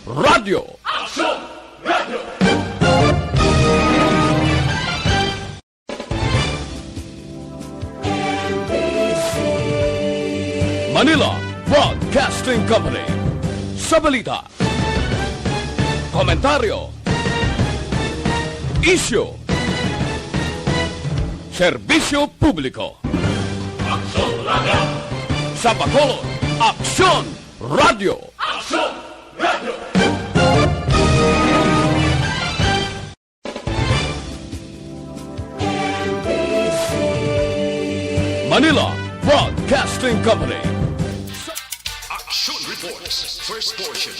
Radio. Action Radio. Manila Broadcasting Company. Sa balita, komentaryo, isyu, serbisyo publiko. Action Radio. Sa Bacolod, Aksyon Radio. Action Radio. Manila Broadcasting Company. Action Reports, first portion.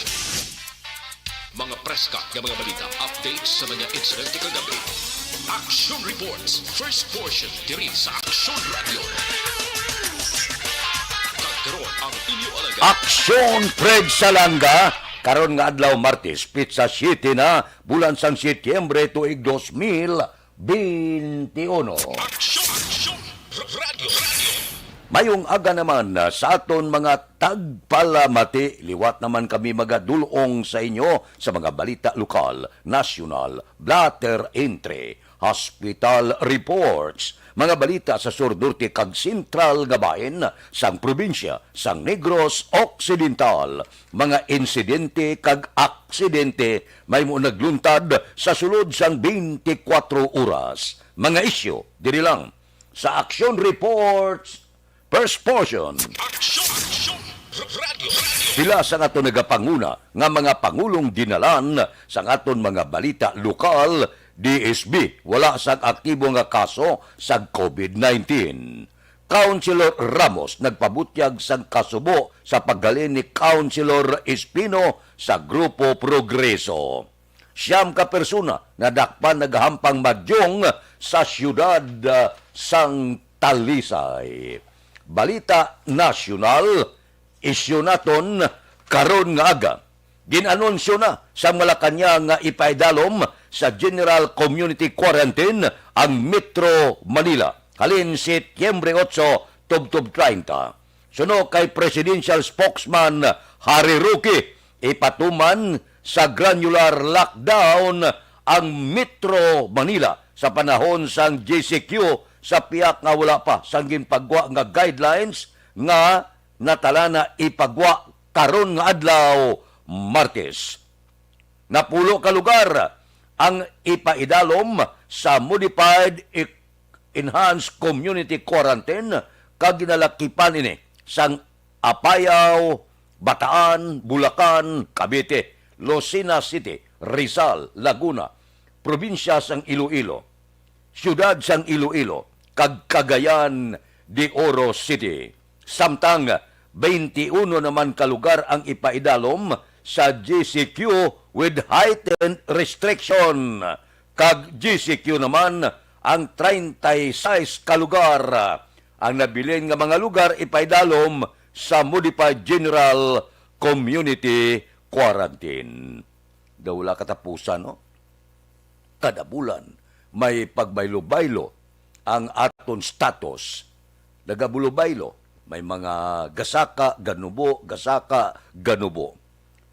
Mga preska ng mga balita, updates sa mga insidente kagabi. Action Reports, first portion, diri sa Action Radio. Kagkaroon ang inyo alaga. Aksyon Fred Salanga karon nga adlaw Martes, Pizza City na bulan sang Setyembre tuig 2021. Action Radio. Mayong aga naman sa aton mga tagpalamati, liwat naman kami magadulong sa inyo sa mga balita lokal, national, blatter entry, hospital reports, mga balita sa Surdurti kag Sentral nga bahin, sang probinsya, sang Negros Occidental, mga insidente kag aksidente may mo nagluntad sa sulod sang 24 oras. Mga isyu, diri lang sa Action Reports, first portion. Action Radio. Sila sa aton nagapanguna nga mga pangulong dinalan sa aton mga balita lokal, DSB, wala sang aktibo nga kaso sa COVID-19. Councilor Ramos nagpabutyag sang kasubo sa paggalin ni Councilor Espino sa Grupo Progreso. Siyam ka persona na dakpan nagahampang madyong sa siyudad sang Talisay. Balita nasyonal, isyu naton karon nga aga. Ginanunsyo na sa Malacañang nga ipaidalom sa General Community Quarantine ang Metro Manila. Halin Setyembre 8, tubtob 30. Suno kay Presidential Spokesman Harry Roque, ipatuman sa granular lockdown ang Metro Manila sa panahon sang JCQ sa piyak nga wala pa sang ginpagwa nga guidelines nga natala na ipagwa karon nga adlaw Martes. Napulo ka lugar ang ipaidalom sa Modified Enhanced Community Quarantine kag ginalakipan ini sang Apayao, Bataan, Bulacan, Cavite, Lucena City, Rizal, Laguna, probinsya sang Iloilo, siyudad sang Iloilo, kag Cagayan de Oro City. Samtang 21 naman ka lugar ang ipaidalom sa GCQ with heightened restriction. Kag GCQ naman ang 36 ka lugar. Ang nabilin nga mga lugar ipaidalom sa Modified General Community Quarantine. Dawla katapusan, no? Kada bulan may pagbaylo-baylo ang aton status. Nagabulo-baylo, may mga gasaka, ganubo, gasaka, ganubo.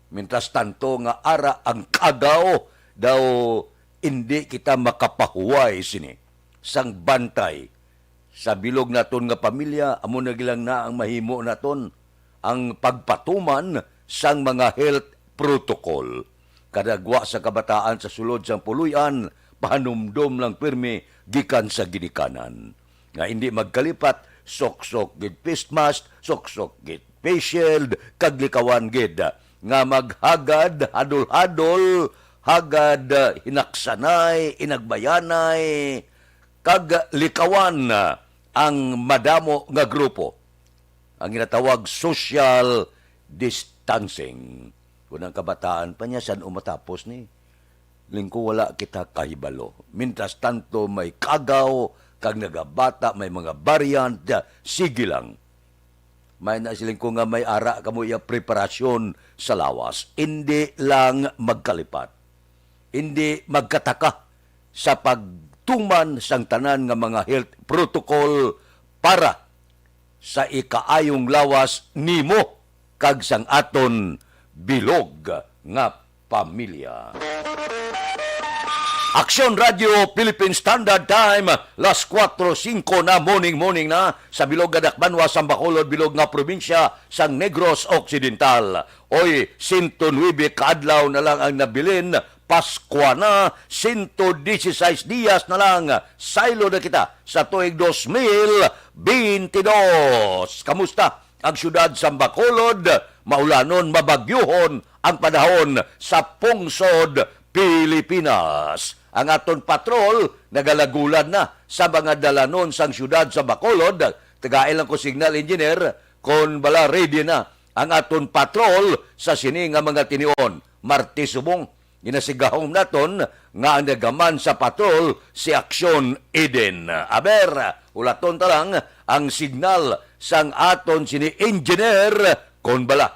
Mintas tanto nga ara ang kagaw, daw hindi kita makapahuway sini. Sang bantay, sa bilog naton nga pamilya, amo nagilang na ang mahimo naton, ang pagpatuman sang mga health protocol. Kadagwa sa kabataan sa sulod sang puluyan, pahanumdom lang pirmi gikan sa ginikanan. Nga hindi magkalipat, sok-sok gid face mask, sok-sok gid face shield, kag likawan gid. Nga maghagad, hadol-hadol, hagad hinaksanay, inagbayanay, kag likawan ang madamo nga grupo. Ang ginatawag social distancing. Kunang kabataan pa niya, saan umatapos ni? Lingko wala kita kahibalo. Mintas tanto may kagaw, kag nagabata, may mga variant, sige lang. May na siling ko nga may ara kamo iya preparasyon sa lawas. Hindi lang magkalipat. Hindi magkataka sa pagtuman sang tanan nga mga health protocol para sa ikaayong lawas nimo kag sang aton bilog nga pamilya. Aksyon Radio Philippine Standard Time, las 4:05 na morning na sa Bilog Adakbanwa, Sambacolod, Bilog nga probinsya sang Negros Occidental. Oy, 109 kaadlaw na lang ang nabilin, Pasko na, 116 dias na lang, saylo na kita sa tuig 2022. Kamusta ang syudad Sambacolod? Maulanon, mabagyuhon ang panahon sa pungsod Pilipinas. Ang aton patrol nagalagulan na sa mga dalanon sang syudad sa Bacolod. Tagail lang ko signal engineer kon bala ready na ang aton patrol sa sini nga mga tinion. Martes subong ginasigahom naton nga ang nagaman sa patrol si Aksyon Eden. Aber, ulaton ta lang ang signal sang aton sini engineer kon bala.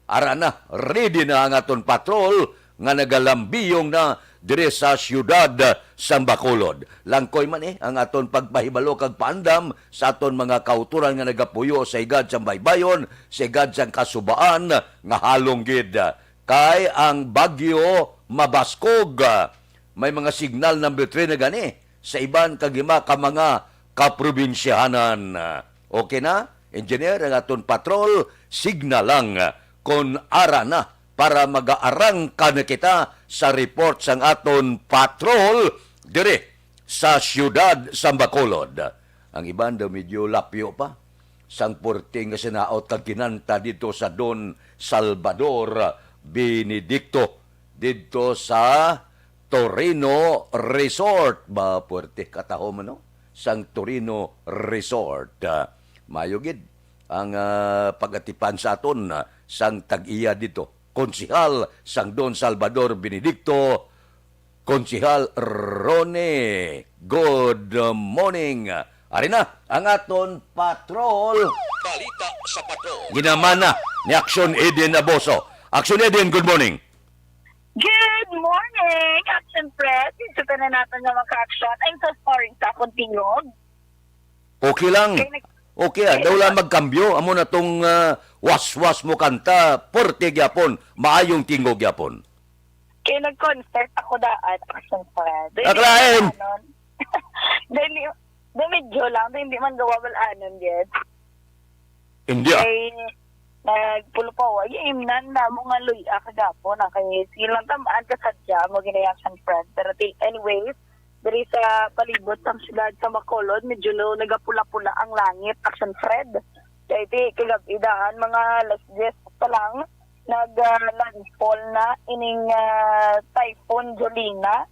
Ara na, ready na ang aton patrol nga nagalambiyong na dire sa siyudad sa Bacolod. Langkoy man ang aton pagpahibalo kag paandam sa aton mga kauturan nga nagapuyo sa igad sa baybayon, sa igad sa kasubaan nga halong gid. Kay ang bagyo mabaskog. May mga signal number 3 na gani sa iban kagima ka mga kaprobinsyahanan. Okay na? Engineer, ang aton patrol, signal lang kon ara na para mag-aarangka na kita sa report sang aton patrol dire sa siyudad sa Bacolod. Ang iban daw medyo lapyo pa. Sang porting nga sinaot kag kinanta dito sa Don Salvador Benedicto dito sa Torino Resort. Ba puerte kataho man no? Sang Torino Resort. Mayugid ang pagatipan sa aton sang tag-iya dito. Konsihal sang Don Salvador Benedicto, Konsihal Rone. Good morning. Ari na ang aton patrol. Balita sa patrol. Ginamana ni Aksyon Eden Aboso. Aksyon Eden, good morning. Good morning, Action Press. Dito ka na natin na maka-action. I'm so sorry sa akong tingog. Okay lang. Okay, daw lang magkambyo. Amo na tong was-was mo kanta, porte gyapon, maayong tingog gyapon. Kaya nag-concert ako daan, Action Press. Aklain! Dahil medyo lang, hindi man gawawal-anon yet. Hindi. Kaya nagpulo-pawa, yung imnan na mga luya kagapon, kaya silang tamaan kasadya, mo ginaya Action Press. Pero anyways, dari sa palibot ng siyudad sa Bacolod, medyo nagapula-pula ang langit, Action Fred. Kaya iti kagabidaan, mga last 10 pa lang, nag-landfall na ining Typhoon Jolina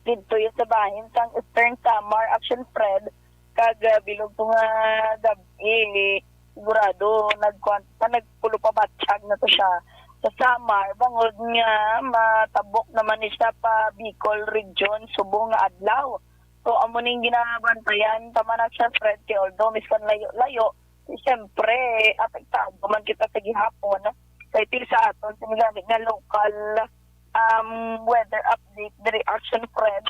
dito yung sa bahin sang Eastern Samar, Action Fred. Kag bilog itong gabi, sigurado, nagpulo pa batsyag na to siya. Sa Samar, bangod nga matabok naman siya pa Bicol Region, subong nga adlaw. So, amo ning ginabantayan, tama na siya, Fred, kay although miskan layo-layo, siyempre, apektado man kita sa gihapon. Kaya til sa aton, sinigamit nga local weather update, the reaction, Fred.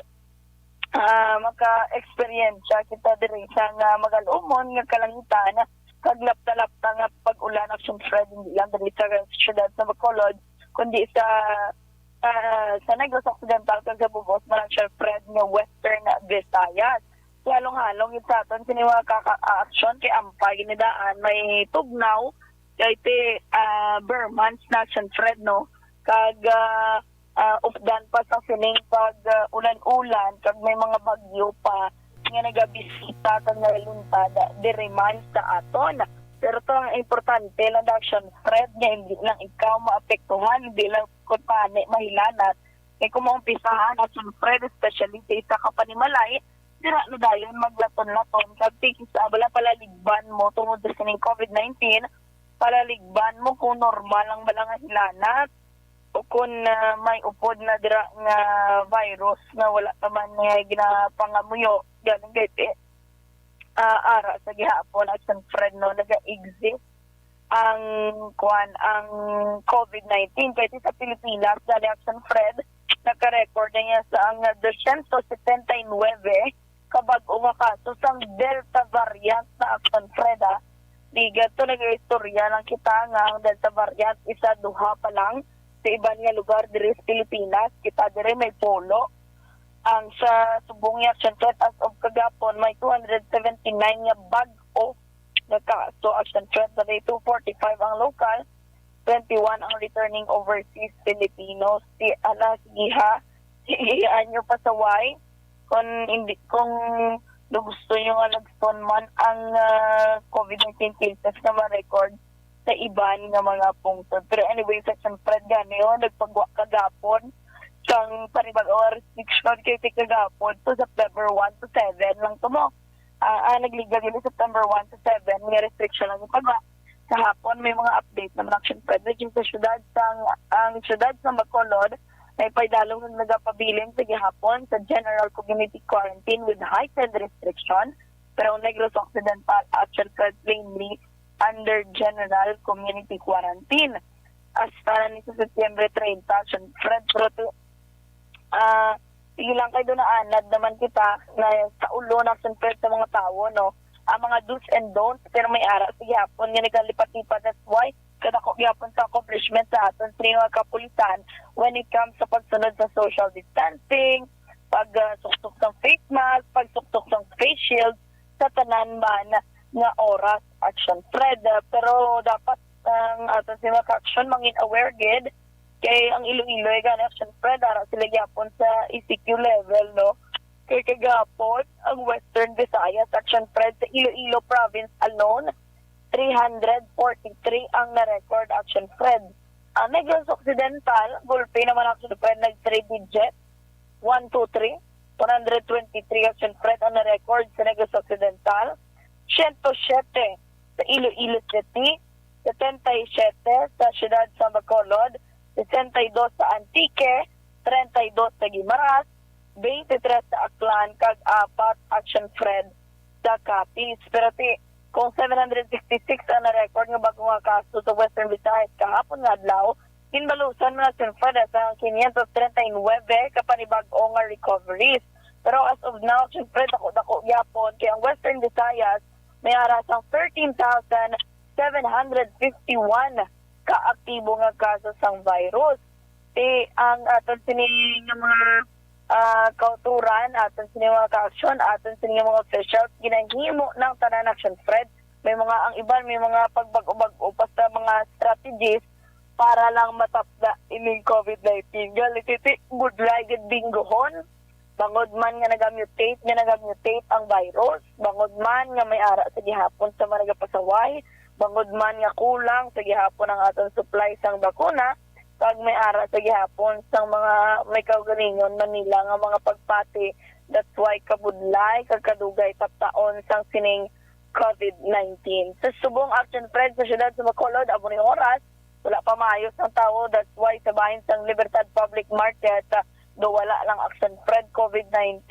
Maka-experiensya kita diri sa nga magalumon, nga kalangitan, kaglapta-lapta nga pag-ulan, Action Fred, hindi lang dali sa siyudad sa Bacolod, kundi sa Negros Occidental, kagabubos, malang siya Fred, nga Western Visayas. Halong-halong ito sa aton, siniwa kaka-action, kay Ampay, ginidaan, may tugnaw, kay iti Bermans na Action Fred, no? Kag updan pa sa sining pag ulan-ulan, kag may mga bagyo pa, nga nagabisita kag naluntada di-remind sa aton. Pero ito ang importante lang Action Fred nga hindi lang ikaw maapektuhan, hindi lang kung paano mahilanat. Kaya kung maumpisahan Action Fred, especially sa isa ka panimalay, dira no dayon maglaton-laton kag tikis abala palaligban mo tungod sa sining COVID-19, palaligban mo kung normal ang balang hilanat o kung may upod na dira nga virus na wala naman nga ginapangamuyo ganun gayte ara sa gihapon Action Fred no naga-exist ang COVID-19 kasi sa Pilipinas dali Action Fred naka-record na niya sa ang 279 kabag-o nga kaso sa Delta variant na Action Fred Di gato nag-istorya lang kita nga ang Delta variant isa duha pa lang sa iban nga lugar diri sa Pilipinas. Kita diri may polo. Ang sa subong nga action threat as of kagapon may 279 nga bag-o nga kaso action threat sa 245 ang local, 21 ang returning overseas Filipinos. Iyan nyo pasaway kung gusto nyo nga nag-stone man ang COVID-19 cases na ma-record sa iban nga mga punto. Pero anyway, section Fred ganyo, nagpagwa kagapon sang panibag o restriction kay kagapon to September 1 to 7 lang to mo. Nagliga din September 1 to 7 nga restriction lang yung pagwa. Sa hapon may mga update na action Fred regime sa syudad ang syudad sa Bacolod may paidalong nagapabiling sa gihapon sa general community quarantine with heightened restriction pero Negros Occidental action Fred plainly under general community quarantine. Hasta ni sa September 30 action Fred pero sige lang kayo doon na anad naman kita na sa ulo na action Fred sa mga tao, no? Ang mga do's and don'ts, pero may ara sa gihapon nga nagalipat-lipat. That's why kadako gihapon sa accomplishment sa aton sa mga kapulisan when it comes sa pagsunod sa social distancing, pagsuktok ng face mask, pagsuktok ng face shield sa tanan man nga oras action Fred. Pero dapat ang aton sa mga action mangin aware gid kay ang Iloilo ay gani action Fred ara sila gihapon sa ECQ level, no? Kay kagapon ang Western Visayas action Fred sa Iloilo province alone 343 ang na-record action Fred. Ang Negros Occidental gulpi naman action Fred nag 3 digit 123 123 action Fred ang na-record sa Negros Occidental, 107 sa Iloilo City, 77 sa siyudad sa Bacolod, 62 sa Antique, 32 sa Guimaras, 23 sa Aklan, kag 4 action Fred sa Capiz. Pero kung 766 ang na-record nga bago nga kaso sa Western Visayas kahapon nga adlaw, hinbalusan mo na action Fred sa 539 kapanibag-o nga recoveries. Pero as of now, action Fred dako yapon kay ang Western Visayas may arasang 13,751 kaaktibo nga kaso sang virus. Ang aton sining mga kauturan, aton sining mga ka-aksyon, aton sining mga officials ginahimo ng tanan action Fred. May mga ang iban may mga pagbag-o basta mga strategies para lang matapda ining COVID-19. Galititi budlay gid binggohon. Bangod man nga nagamutate ang virus, bangod man nga may ara sa gihapon sa mga nagapasaway, bangod man nga kulang sa gihapon ang aton supply sang bakuna, pag may ara sa gihapon sang mga may kaugalingon Manila nga mga pagpati. That's why kabudlay kagkadugay taptaon sang sining COVID-19. Sa subong action Fred sa siyudad sa Bacolod amo ni oras wala pa maayos ang tao. That's why sa bahin sang Libertad Public Market do wala lang action Fred COVID-19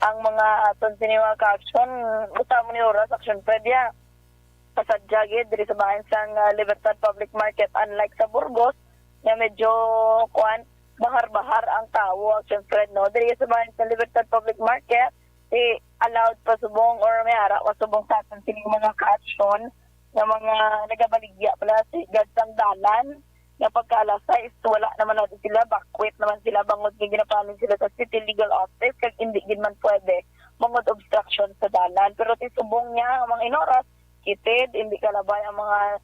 ang mga aton siniwa ka-action usamo ni oras action Fred ya pasadya gid diri sa bahin sang Libertad Public Market, unlike sa Burgos na medyo bahar-bahar ang tao action Fred, no? Diri sa bahin sa Libertad Public Market allowed pa subong or may ara wa subong sa aton sining mga ka-action na mga nagabaligya pala sa gadsang dalan na pagka alas 6 wala naman natin sila, bakwit naman sila, bangod nga ginapamin sila sa city legal office kag hindi gid man pwede mangod obstruction sa dalan. Pero tisubong niya ang mga inoras kitid hindi kalabay ang mga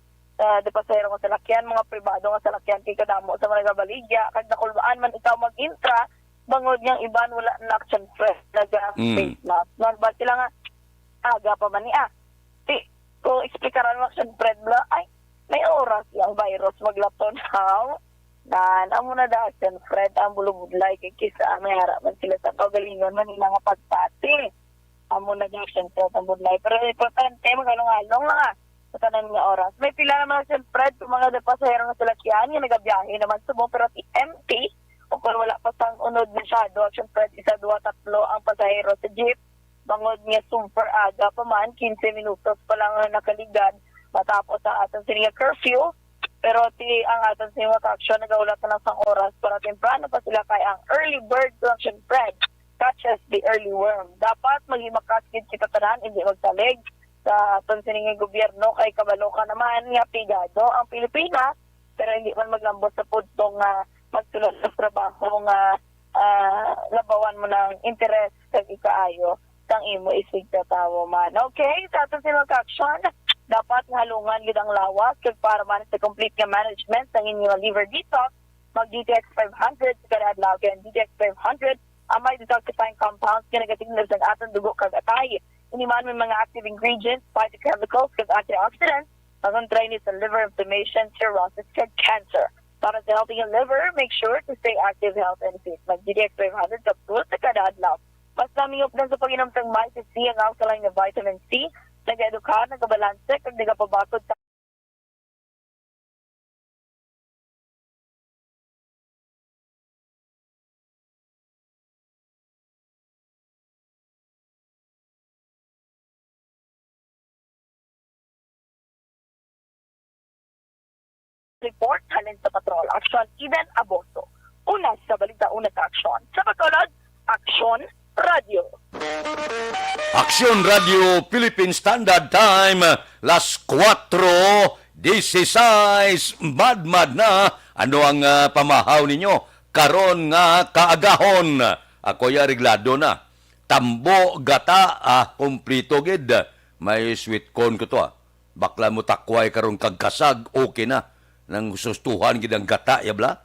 pasahero nga salakyan, mga pribado nga salakyan kay kadamo sa mga nagabaligya kag nakulbaan man ikaw mag-intra bangod niyang iban wala na action fresh naga-face mask. Ba sila nga aga pa man niya. Kung explikaran mo action Fred bla ay may oras yung virus maglaton how dan amo na da action Fred ang bulubudlay kay kisa may harapan sila sa kaugalingon Manila nga pagpati amo na da action Fred ang budlay. Pero importante magalong-along lang sa tanan nga oras. May pila naman action Fred kung mga pasahero nga salakyan nga nagabiyahe naman sumo pero empty o kung wala pa sang unod masyado action Fred 1, 2, 3 ang pasahero sa jeep bangod nga super aga pa man 15 minutos pa lang nakaligad matapos ang aton sininga curfew. Pero ang aton sininga ka-aksyon nagaulat na lang sang oras para temprano pa sila kay ang early bird action Fred catches the early worm. Dapat maghimakasgid kita tanan hindi magsalig sa aton sininga gobyerno kay kabalo ka naman nga pigado ang Pilipinas pero hindi man maglambot sa punto nga magtulog sa trabaho nga labawan mo ng interest kag ikaayo kang imo isig ta tawo man. Okay, sa ato sila ka-action, dapat halungan gid ang lawas kag para man sa complete nga management ng inyong liver detox, mag DTX 500 kada adlaw kay DTX 500 amay detoxifying compounds nga nagatignan sa atong dugo kag atay. Ini man may mga active ingredients, phytochemicals kag antioxidants magontray ni sa liver inflammation, cirrhosis kag cancer. Para sa healthy yung liver, make sure to stay active, health, and fit. Mag-DDX 500 capsules sa kada adlaw. Mas naming updan sa pag-inom ng vitamin C, ang alkaline na vitamin C, nag-edukar, nag-balanse, kag nagapabakod sa report halin sa Patrol Action Eden Aboso. Una sa balita, una sa aksyon. Sa Bacolod, Aksyon Radio. Aksyon Radio Philippine Standard Time, las 4:16, mad na. Ano ang pamahaw ninyo? Karon nga kaagahon. Ako ya reglado na. Tambo gata kumplito gid. May sweet corn ko to Bakla mo takway karon kagkasag, okay na. Nang sustuhan gid ang gata yabla.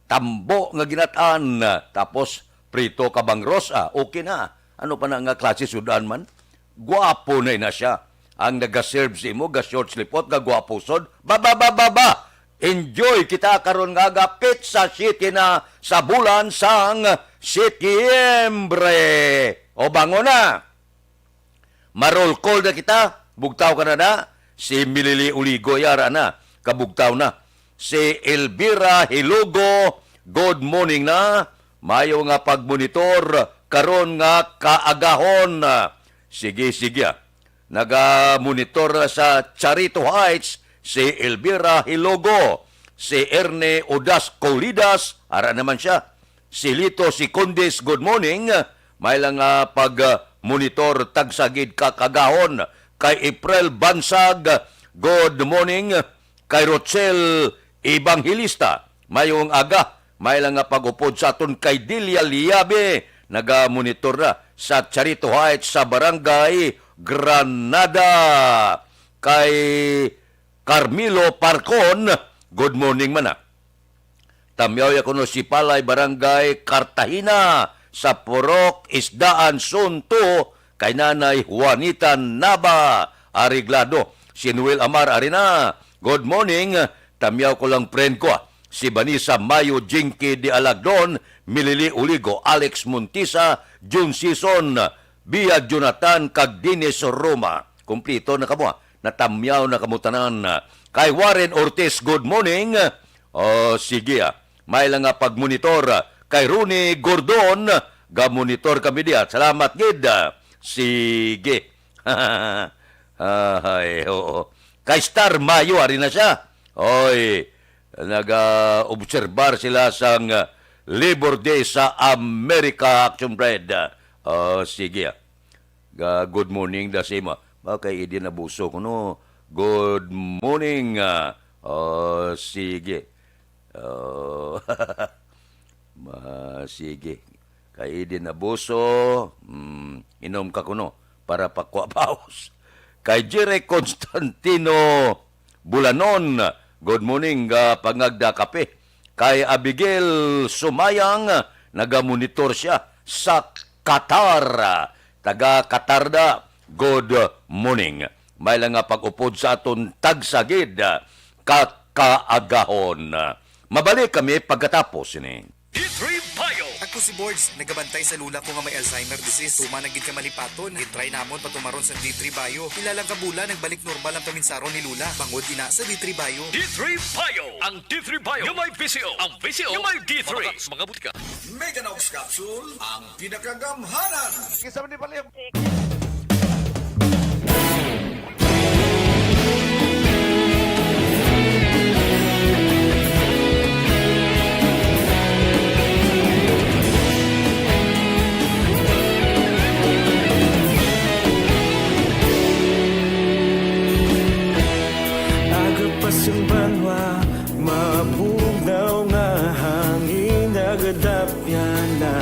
Tambo nga ginataan, tapos prito kabangros, okay na. Ano pa na nga klase sudan man? Guwapo na siya. Ang nagaserve si mo, ga-short slipot, ga-guwapo sod. Ba! Enjoy kita karon nga gapit sa city na sa bulan sang Setyembre. O bango na. Marol call na kita. Bugtaw ka na. Si Milili Uligo yara na. Kabugtaw na. Si Elvira Hilugo, good morning na. Mayo nga pagmonitor karon nga kaagahon. Sige. Naga-monitor sa Charito Heights si Elvira Hilogo, si Erne Odas Colidas, ara naman siya. Si Lito Sicondes, good morning. May lang pag-monitor tagsagid kakagahon. Kay April Bansag, good morning. Kay Rochelle Evangelista, mayong aga. May lang pag-upod sa aton kay Delia Liabe, naga-monitor na sa Charito Heights sa Barangay Granada. Kay Carmelo Parcon, good morning man na. Tamyaw ya kuno si Palay Barangay Cartagena sa Purok Isdaan Sunto kay Nanay Juanita Naba Ariglado. Si Noel Amar Arina, good morning. Tamyaw ko lang friend ko si Vanessa Mayo Jinky de Alagdon, Milili Uligo, Alex Montisa, June Season, Bia Jonathan kag Dines Roma. Kumplito na kamo. Natamyaw na kamutanan. Kay Warren Ortiz, good morning. Sige may lang pagmonitor. Kay Rooney Gordon, ga-monitor kami diya. Salamat gid. Sige. Oo. Kay Star Mayo, ari na siya. Oy, nag-obserbar sila sang Labor Day sa America Action Bread. Sige. Good morning da si mo. Kay Idi na buso ko no. Good morning. Sige. Sige. Kay Idi na buso. Inom ka kuno para pakwapaos. Kay Jere Constantino Bulanon, good morning, pangagda kape. Kay Abigail Sumayang, nagamonitor siya sa Qatar. Taga Qatar da, good morning. May lang pag-upod sa aton tagsagid, kakaagahon. Mabalik kami pagkatapos ini. D3 Bio. Ako si Boards, nagabantay sa lula ko nga may Alzheimer disease. Tumanagid ka malipaton, itry namon patumaron sa D3 Bio. Ilang kabula, nagbalik normal ang kaminsaro ni Lula. Bangod ina sa D3 Bio. D3 Bio. Ang D3 Bio. Yung may VCO. Ang VCO. Yung may D3. Mga butika. Meganox Capsule, ang pinakagamhanan. Agad pa siyang banwa, magadapya na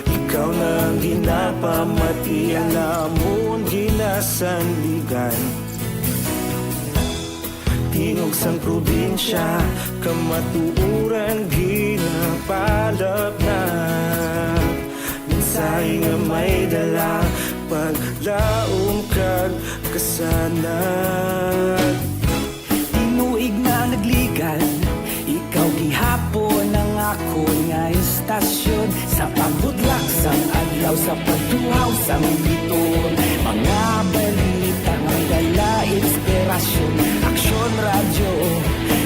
ikaw na ang ginapamatian namon ginasandigan. Tingog sang probinsya kamatuuran ginapalap na mensahe nga may dala paglaom kag kasanag. Tinuig na nagligan, ikaw gihapon ang ako nga istasyon. Sa pagbutlak sang adlaw, sa pagtuhaw sang biton, mga balita may dala inspirasyon. Aksyon radyo,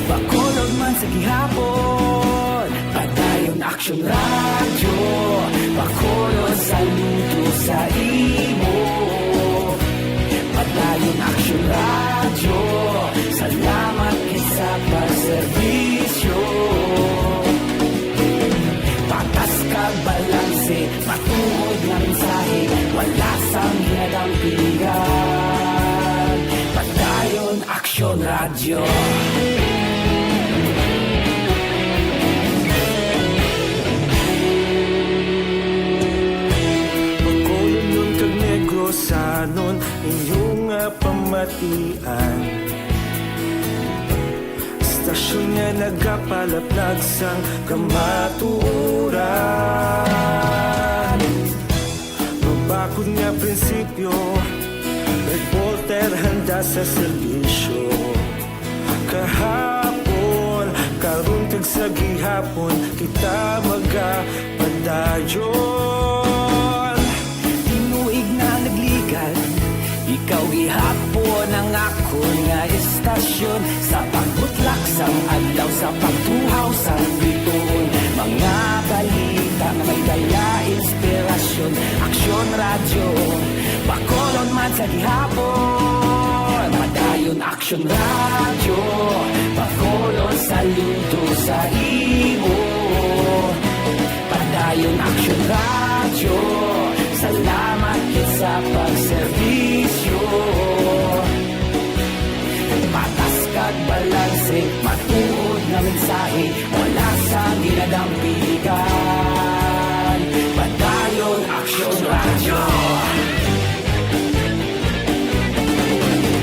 bakolog man sa gihapon. Padayon aksyon radyo, bakolog saludo sa imo. Padayon aksyon radyo, salamat sa pagserbisyo. Patas kag balanse, matuod na mensahe, wala sang hinadampingan. Padayon aksyon radyo. Bakolon nun kag Negrosanon inyong pamatian. Stasyon nga nagapalaplag sang kamaturan. Mabakod nga prinsipyo, reporter handa sa serbisyo. Kahapon, karon kag sa gihapon, kita magapadayon. Tinuig na nagligan, ikaw gihapon ang ako nga istasyon. Sa pagbutlak sang adlaw, sa pagtuhaw sang biton, mga balita na may dala inspirasyon. Aksyon radyo, bakolon man sa gihapon. Padayon aksyon radyo, bakolon saludo sa imo. Padayon aksyon radyo, salamat sa pagserbisyo. Patas kag balanse, matuod na mensahe, wala sang ginadampigan. Padayon aksyon radyo.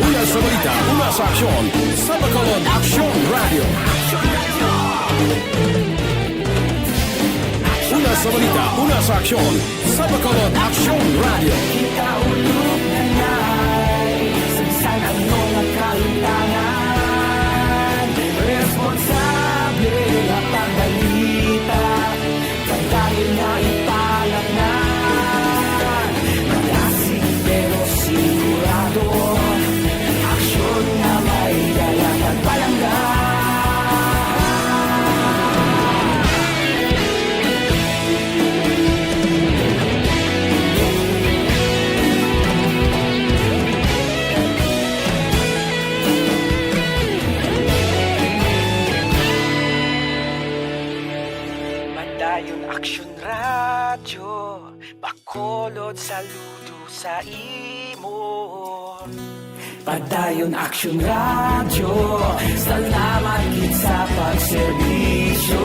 Una sa balita, una sa aksyon, sa Bacolod Aksyon Radio. Una sa balita, una sa aksyon, sa Bacolod Aksyon Radio. Ikaulog na na'y sagsan ang mga kalintangan. Responsable na pagbalita, pagdahil na ipalat na. Malasig pero sigurado, aksyon na may dalang pagpalanggan. Padayon aksyon radyo, bakolod saludo sa imo. Padayon aksyon radyo, salamat gid sa pagserbisyo.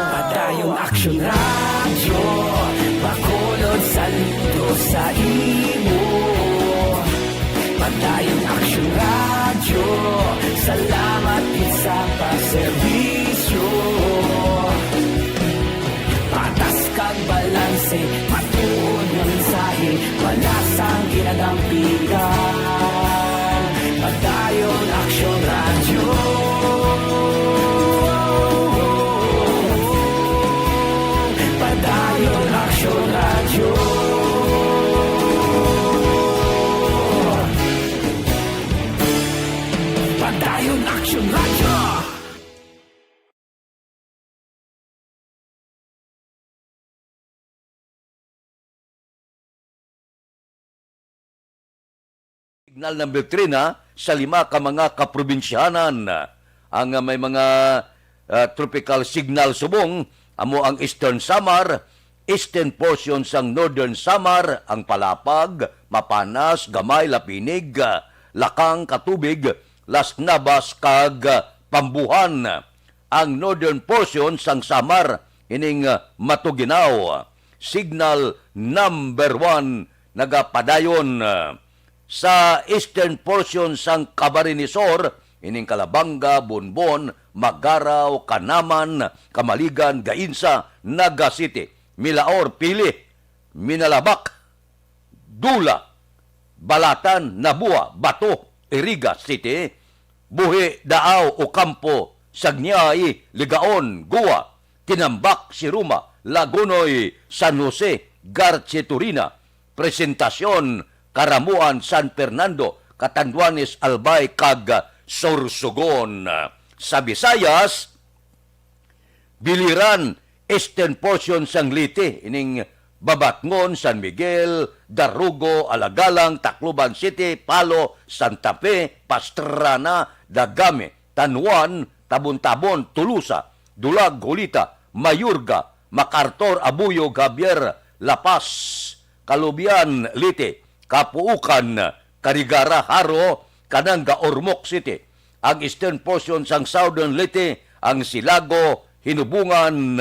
Padayon aksyon radyo, bakolod saludo sa imo. Padayon aksyon radyo, salamat gid sa pagserbisyo. Patas kag balanse, matuod na mensahe, wala sang ginadampigan. Padayon aksyon radyo. Padayon aksyon radyo. Padayon aksyon radyo. Signal number 3 na sa 5 ka mga kaprobinsyanan. Ang may mga tropical signal subong amo ang Eastern Samar, eastern portion sang Northern Samar, ang Palapag, Mapanas, Gamay, Lapinig, Lakang, Katubig, Las Navas kag Pambuhan. ang northern portion sang Samar ining Matuginaw. Signal number 1 nagapadayon sa eastern portion sang Camarines Sur ining Calabanga, Bonbon, Magaraw, Kanaman, Kamaligan, Gainsa, Naga City, Milaor, Pili, Minalabak, Dula, Balatan, Nabua, Bato, Iriga City, Buhi, Daaw, Ocampo, Sagniay, Ligaon, Gua, Tinambak, Siruma, Lagunoy, San Jose, Garche, Turina, Presentasyon, Karamuan, San Fernando, Catanduanes, Albay, kag Sorsogon. Sa Visayas, Biliran, eastern portion sang Liti, ining Babatngon, San Miguel, Darugo, Alagalang, Tacloban City, Palo, Santa Fe, Pastrana, Dagame, Tanuan, Tabon-Tabon, Tulusa, Dulag, Hulita, Mayurga, MacArthur, Abuyo, Javier, La Paz, Kalubian, Liti, Kapuukan, Karigara, Haro, Kananga, Ormoc City. Ang eastern portion sang Southern Liti, ang Silago, Hinubungan,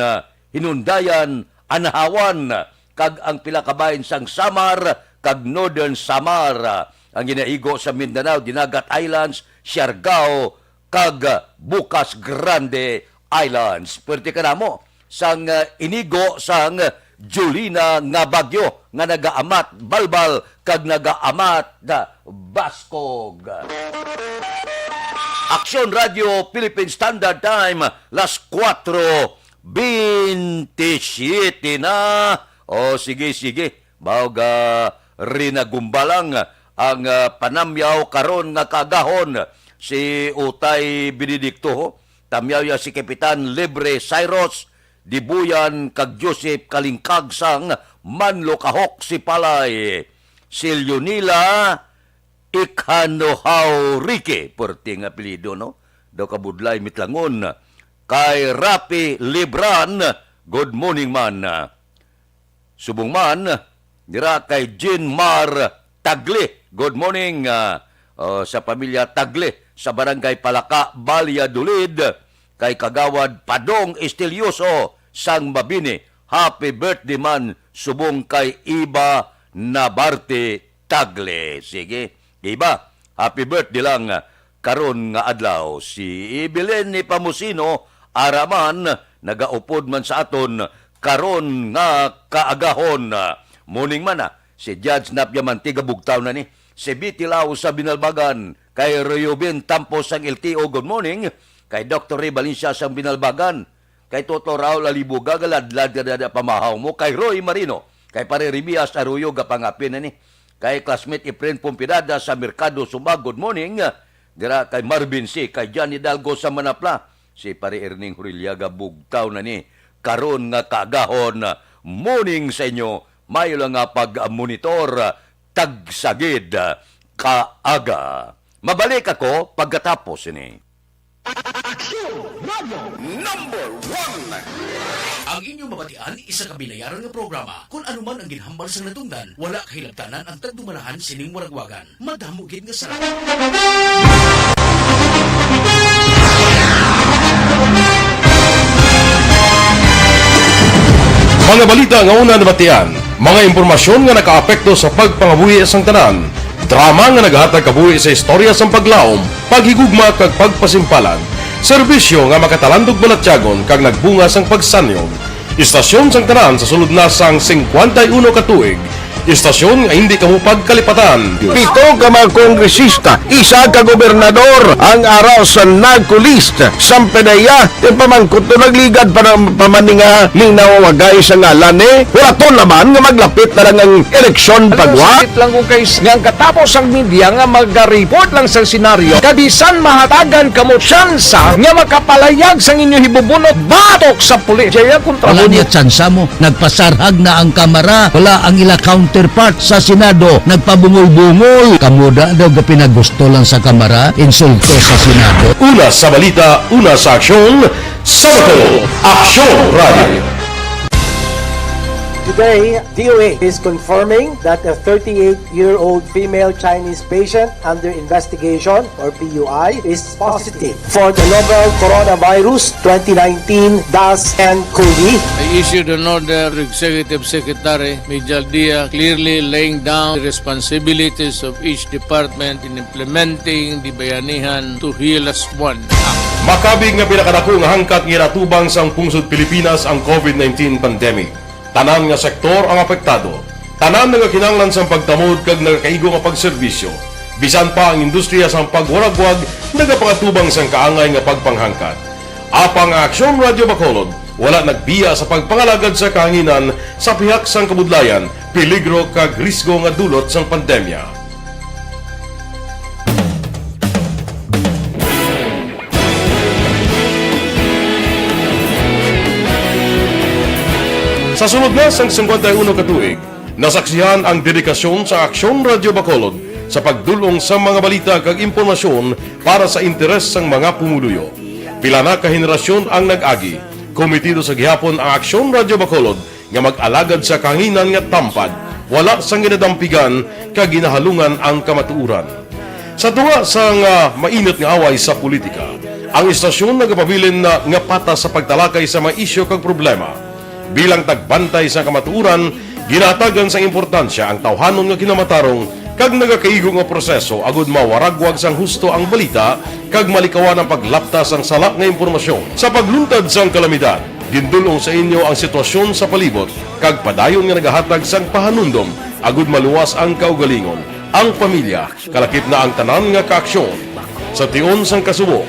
Hinundayan, Anahawan, kag ang pilakabayin sang Samar, kag Northern Samar. Ang ginaigo sa Mindanao, Dinagat Islands, Siargao, kag Bukas Grande Islands. Pwerte ka na mo, sang inigo sang Julina nga bagyo, nga nagaamat Balbal, kag nagaamat Baskog. Aksyon Radio Philippine Standard Time, las 4:27 na. O sige. Bawga rinagumbalang ang panamyaw karon nga kagahon si Utay Benedicto. Tamyaw ya si Kapitan Libre Cyrus, Dibuyan kag Joseph Kalingkag sang Manlo Kahok si Palay. Si Leonila Ikanohaw Ricky, perting apelido, no? Daw kabudlay mitlangon. Kay Rapi Libran, good morning man. Subong man, dira kay Jean Mar Tagle, good morning. Sa pamilya Tagle, sa barangay Palaka, Valladolid, kay Kagawad Padong Estilioso, sang Mabini, happy birthday man, subong kay Iba Nabarte Tagle. Sige. Iba, happy birthday lang karon nga adlaw. Si Ibelen ni Pamusino, araman, nagaupod man sa aton, karon nga kaagahon. Morning man si Judge Napia Mantiga bugtaw na ni. Si Bitilaw sa Binalbagan, kay Reuben Tampos sang LTO, good morning. Kay Dr. Ray Valencia sang Binalbagan, kay Toto Raul Alibuga, galadlad na pamahaw mo. Kay Roy Marino, kay Pare Rimias Arroyo, gapangapin na ni. Kay classmate Efren Pompidada sa Mercado Sumag, good morning. Dira kay Marvin C. Kay Johnny Dalgo sa Manapla. Si Pare Erning Huriliaga bugtaw na ni. Karon nga kagahon. Morning sa inyo. Mayo lang nga pag-monitor. Tagsagid kaaga. Mabalik ako pagkatapos ini. Number 1. Ang inyong mabatian, isa ka binayaran nga programa. Kung anuman ang ginhambal sa natungdan, wala kahilabtanan ang tagdumalahan sining muragwagan. Madamo gid nga sarap. Mga balita nga una nabatian, mga impormasyon nga nakaapekto sa pagpangabuhi sang tanan, drama nga naghatag kabuhi sa istorya sang paglaom, paghigugma kag pagpasimpalan, serbisyo nga makatalandog balatyagon kag nagbunga sang pagsanyog, istasyon sang tanan sa sulod na sang 51 ka tuig, istasyon nga hindi kamupag kalipatan. 7 ka mga kongresista, 1 ka gobernador, ang araw sa nagkulist, Sampedaya, pamangkot to nagligad para pamaninga ning nawawagay sa ngalan wala to naman nga maglapit na lang ang eleksyon pagwa. Lang kung guys, nga katapos ang media nga mag-report lang sa senaryo, kabisan mahatagan kamo tsansa nga makapalayag sa inyo hibubunot batok sa pulis. Jaya kontra wala niya tsansa mo, nagpasarhag na ang kamara, wala ang ila counterpart sa Senado, nagpabungol-bungol. Kamuda daw pinagusto lang sa kamara, insulto sa Senado. Una sa balita, una sa aksyon, Sabado, Aksyon Radio. Today, DOA is confirming that a 38-year-old female Chinese patient under investigation, or PUI, is positive for the novel coronavirus 2019-nCoV. I issued an order to Executive Secretary Major Dia clearly laying down the responsibilities of each department in implementing the Bayanihan to Heal as One Act. Makabig nga pinakadako nga hangkat nga natubang sa pungsod Pilipinas ang COVID-19 pandemic. Tanan nga sektor ang apektado. Tanan nga kinahanglan sa pagtamod kag nagakaigo nga pagserbisyo. Bisan pa ang industriya sa pagwaragwag nagapangatubang sang kaangay nga pagpanghangkat. Apang Aksyon Radio Bacolod wala nagbiya sa pagpangalagad sa kahanginan sa pihak sang kabudlayan, peligro kag risgo nga dulot sang pandemya. Sa sunod na sang 51 katuig, nasaksihan ang dedikasyon sa Aksyon Radio Bacolod sa pagdulong sa mga balita kag impormasyon para sa interes sang mga pumuluyo. Pila na ka henerasyon ang nag-agi, komitido sa gihapon ang Aksyon Radio Bacolod nga mag-alagad sa kahanginan nga tampad, wala sang ginadampigan kag ginahalungan ang kamatuuran. Sa tunga sang mainit nga away sa politika, ang istasyon nagapabilin na nga patas sa pagtalakay sa mga isyu kag problema. Bilang tagbantay sa kamatuuran, ginatagan sa importansya ang tawhanon nga kinamatarong kag nagakaigo nga proseso agud mawaragwag sang husto ang balita kag malikawan ang paglaptas ang salak nga impormasyon. Sa pagluntad sang kalamidad, gindulong sa inyo ang sitwasyon sa palibot kag padayon nga nagahatag sang pahanundom agud maluwas ang kaugalingon, ang pamilya, kalakip na ang tanan nga kaaksyon. Sa tion sang kasubo,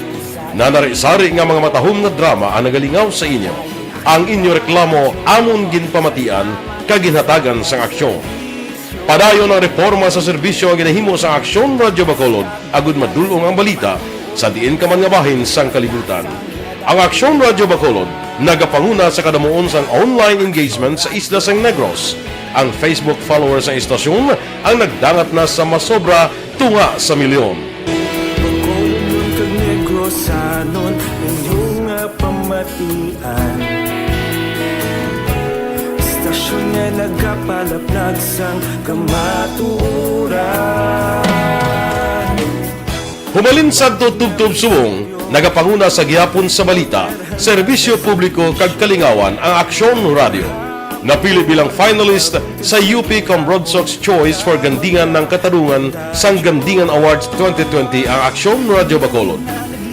nanari-sari nga mga matahom nga drama ang nagalingaw sa inyo. Ang inyo reklamo amon ginpamatian kag ginhatagan sang aksyon. Padayon ang reforma sa serbisyo ang ginahimo sa Aksyon Radio Bacolod agud madulong ang balita sa diin ka man nga bahin sang kalibutan. Ang Aksyon Radio Bacolod nagapanguna sa kadamuon sang online engagement sa Isla Sang Negros. Ang Facebook followers sa istasyon ang nagdangat na sa masobra tunga sa milyon. Bacolod kag Negros anon inyong pamatian. Stasyon nga nagapalaplag sang kamatuuran. Humalin sa tutubtub suwong, nagapanguna sa gihapon sa balita, serbisyo publiko kag kalingawan ang Aksyon Radio. Napili bilang finalist sa UP Comrade Sox Choice for Gandingan ng Katarungan sang Gandingan Awards 2020 ang Aksyon Radio Bacolod.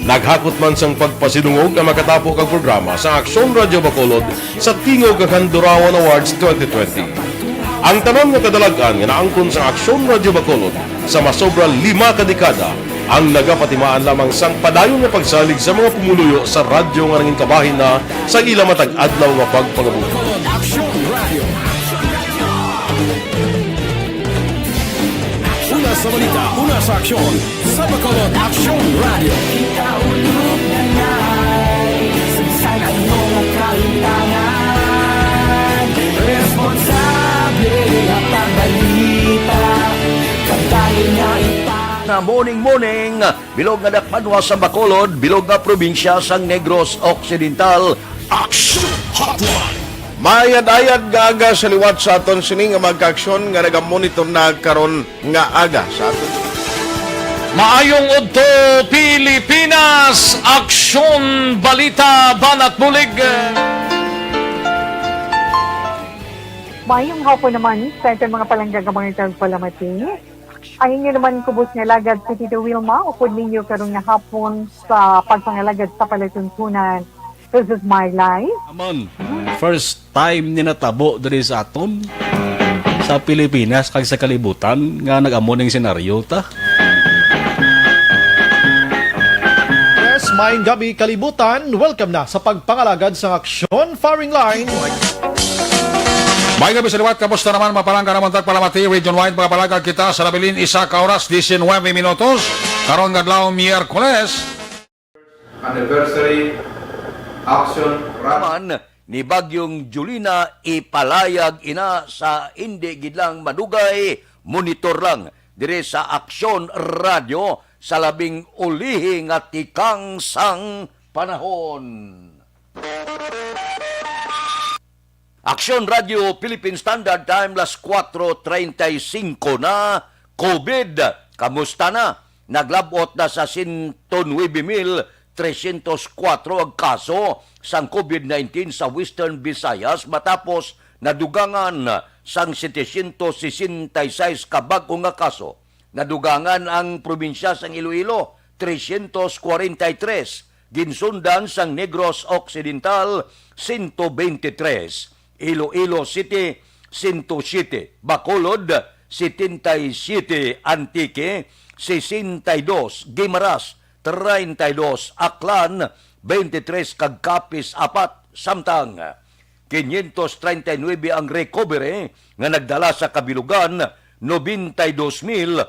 Naghakot man sang pagpasidungog ang makatapo kang programa sa Aksyon Radio Bacolod sa Tingog kag Handurawan Awards 2020. Ang tanan nga kadalagan nga naangkon sa Aksyon Radio Bacolod sa masobra 5 kadekada ang nagapatimaan lamang sang padayon nga pagsalig sa mga pumuluyo sa radyo nga nanging kabahin na sa ila matag adlaw nga pagpangabuhi. Una sa balita, una sa aksyon, sa Bacolod Aksyon Radio. Ikaulog na na'y sansanan mo ang kahintangan. Responsable ang pagbalita, kagaya na Na morning, bilog nga dakpanwa sa Bacolod, bilog nga probinsya sang Negros Occidental. Aksyon Hotline! Mayad-ayad nga aga sa liwat sa aton sini nga magkaaksyon nga nagamonitor na karon nga aga sa aton. Maayong udto Pilipinas, Aksyon Balita Banat Bulig. Mayong hapon naman sa ito mga palanggagamang itang palamati. Ang inyo naman kubos nga lagad sa Tito Wilma, upod ninyo karong nga hapon sa pagpangalagad sa palatuntunan. This is my life. Amon, first time ni natabo diri sa aton sa Pilipinas kag sa kalibutan nga nag-amon ning senaryo ta. Yes, maayong gabi kalibutan. Welcome na sa pagpangalagad sa Aksyon Firing Line. May gabi sa liwat, kamusta naman mapalangga naman tagpalamati, region wide mga palagad kita sa labilin isa ka oras, 19 minutos, karon gadlaw Miyerkules. Anniversary Action Raman ni Bagyong Julina ipalayag ina sa hindi gidlang madugay, monitor lang dire sa Aksyon Radio sa labing ulihi nga tikang sang panahon. Aksyon Radio Philippine Standard Time, las 4:35 na. COVID, kamusta na? Naglabot na sa 109,304 ang kaso sang COVID-19 sa Western Visayas matapos nadugangan sang 766 kabag-o nga kaso. Nadugangan ang probinsya sang Iloilo, 343. Ginsundan sang Negros Occidental, 123. Iloilo City, 107. Bacolod, 77. Antique, 62. Guimaras, 32. Aklan, 23. Kagkapis, 4. Samtang, 539 ang recovery nga nagdala sa kabilugan, 92,982.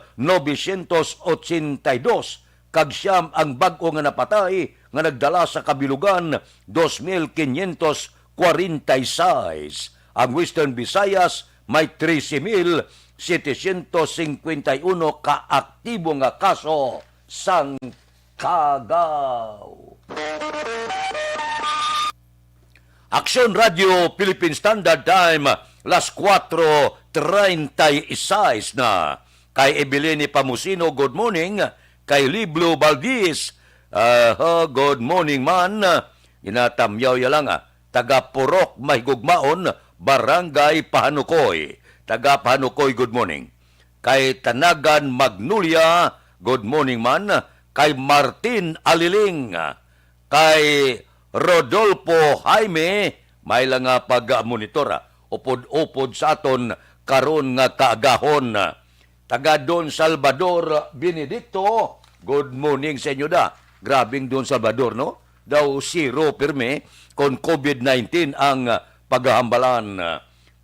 Kag siyam ang bag-o nga napatay nga nagdala sa kabilugan, 2,546. Ang Western Visayas may 13,751 kaaktibo nga kaso sang kagaw. Aksyon Radio Philippine Standard Time, las 4:36 na. Kay Evelyn Pamusino, good morning. Kay Liblo Valdez, good morning man. Inatamyaw ya lang, taga Purok Mahigugmaon, Barangay Pahanukoy. Taga Pahanukoy, good morning. Kay Tanagan Magnolia, good morning man. Kay Martin Aliling, kay Rodolfo Jaime, may lang nga pag-monitor, upod-upod sa aton karon nga kaagahon. Taga Don Salvador Benedicto, good morning sa inyo da. Grabing Don Salvador, no? Daw zero pirme kon COVID-19 ang paghahambalan.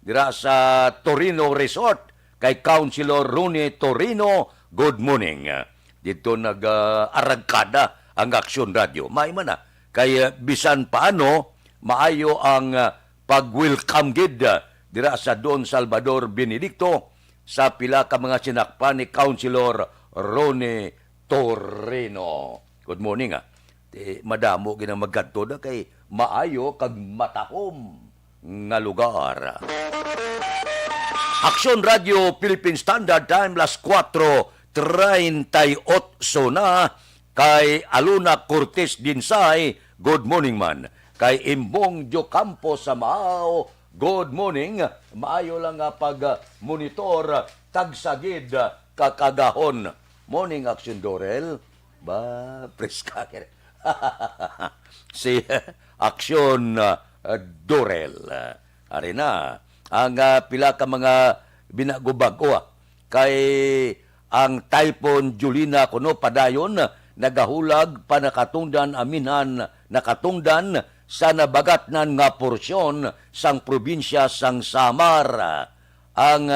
Dira sa Torino Resort, kay Councilor Rune Torino, good morning. Dito nag-aragkada ang Aksyon Radio. May man na. Kay bisan paano, maayo ang pag-welcome gid dira sa Don Salvador Benedicto sa pila ka mga sinakpan ni Councilor Rone Torino. Good morning. Madamo ginang magkadto na kay maayo kag matahom nga lugar. Aksyon Radio Philippine Standard Time, las 4:38 na. Kay Aluna Cortez Dinsay, good morning man. Kay Imbong Jocampo sa Mao, good morning. Maayo lang nga pag-monitor, tagsagid, kakagahon. Morning, Action Dorel. Ba, preska. Si Action Dorel. Ari na. Ang pila ka mga binagubag-o. Kay ang Typhoon Julina kuno padayon, nagahulag pa nakatungdan aminhan nakatungdan sa nabagatnan nga porsyon sang probinsya sang Samar. Ang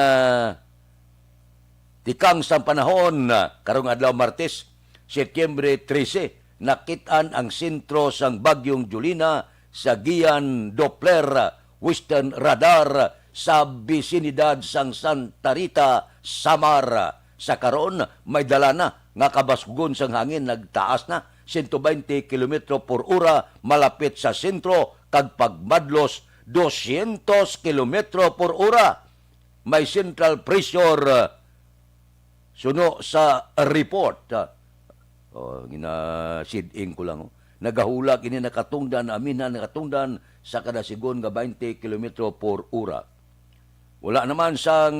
tikang sang panahon karong adlaw Martes, Setyembre 13, nakitaan ang sentro sang bagyong Julina sa Gian Doppler Western Radar sa bisinidad sang Santa Rita, Samar. Sa karon may dala na nga kabasgon sang hangin nagtaas na 120 km per ora malapit sa sentro kag pagmadlos 200 km per ora. May central pressure suno sa report. Gina-siding ko lang. Nagahulag ini nakatungdan aminan nakatungdan sa kada sigon nga 20 km per ora. Wala naman sang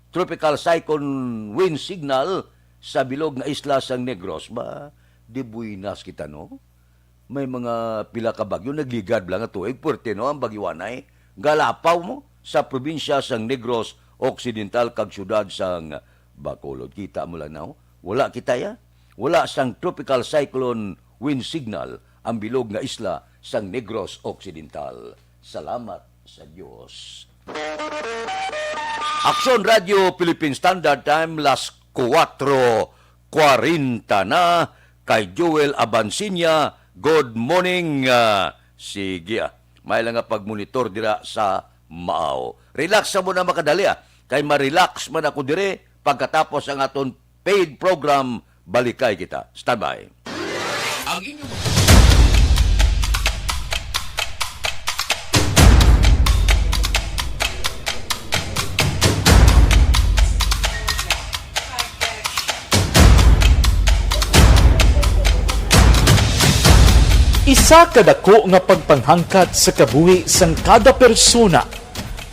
tropical cyclone wind signal sa bilog nga isla sang Negros. Ba, di buinas kita, no? May mga pila ka bagyo, nagligad lang at tuig, puwerte, no, ang bagyuanay. Galapaw mo sa probinsya sang Negros Occidental kag syudad sang Bacolod. Kita mo lang, no? Wala kita, ya? Wala sang tropical cyclone wind signal ang bilog nga isla sang Negros Occidental. Salamat sa Diyos. Aksyon Radio Philippine Standard Time, las 4:40 na. Kay Joel Abansinya, good morning. Sige, may lang nga pagmonitor dira sa Mao. Relax sa mo na makadali, kay ma-relax man ako dire pagkatapos ang aton paid program, balikay kita. Standby. Ang inyong Usa kadako nga pagpanghangkat sa kabuhi sang kada persona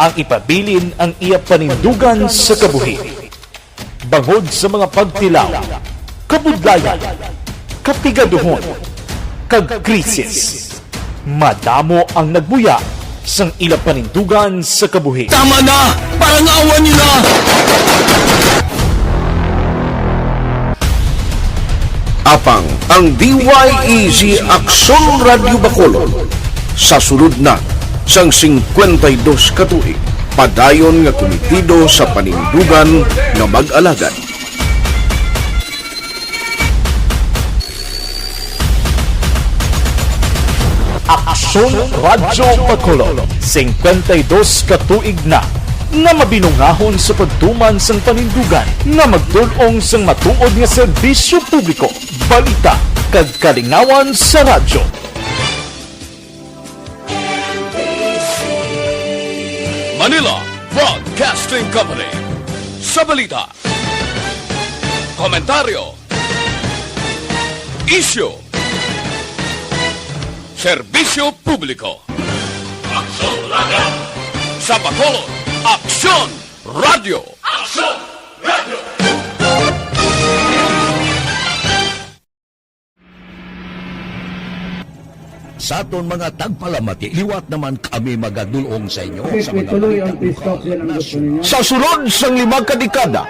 ang ipabilin ang iya panindugan sa kabuhi. Bangod sa mga pagtilaw, kabudlayan, kapigaduhon, kag krisis, madamo ang nagbuya sang ila panindugan sa kabuhi. Tama na! Parang awan niyo na! Apang ang DYEZ Aksyon Radio Bacolod sa sulod na sang 52 katuig padayon nga komitido sa panindugan nga mag-alagad. Aksyon Radio Bacolod 52 katuig na nga mabinungahon sa pagtuman sang panindugan nga magtulong sang matuod nga serbisyo publiko, balita kag kalingawan sa radyo. Manila Broadcasting Company. Sa balita, komentaryo, issue, serbisyo publiko. Aksyon Radio! Sa Bacolod, Aksyon Radio! Aksyon Radio! Sa aton mga tagpalamati, liwat naman kami magadulong sa inyo sa mga Sa sulod sang 5 kadekada,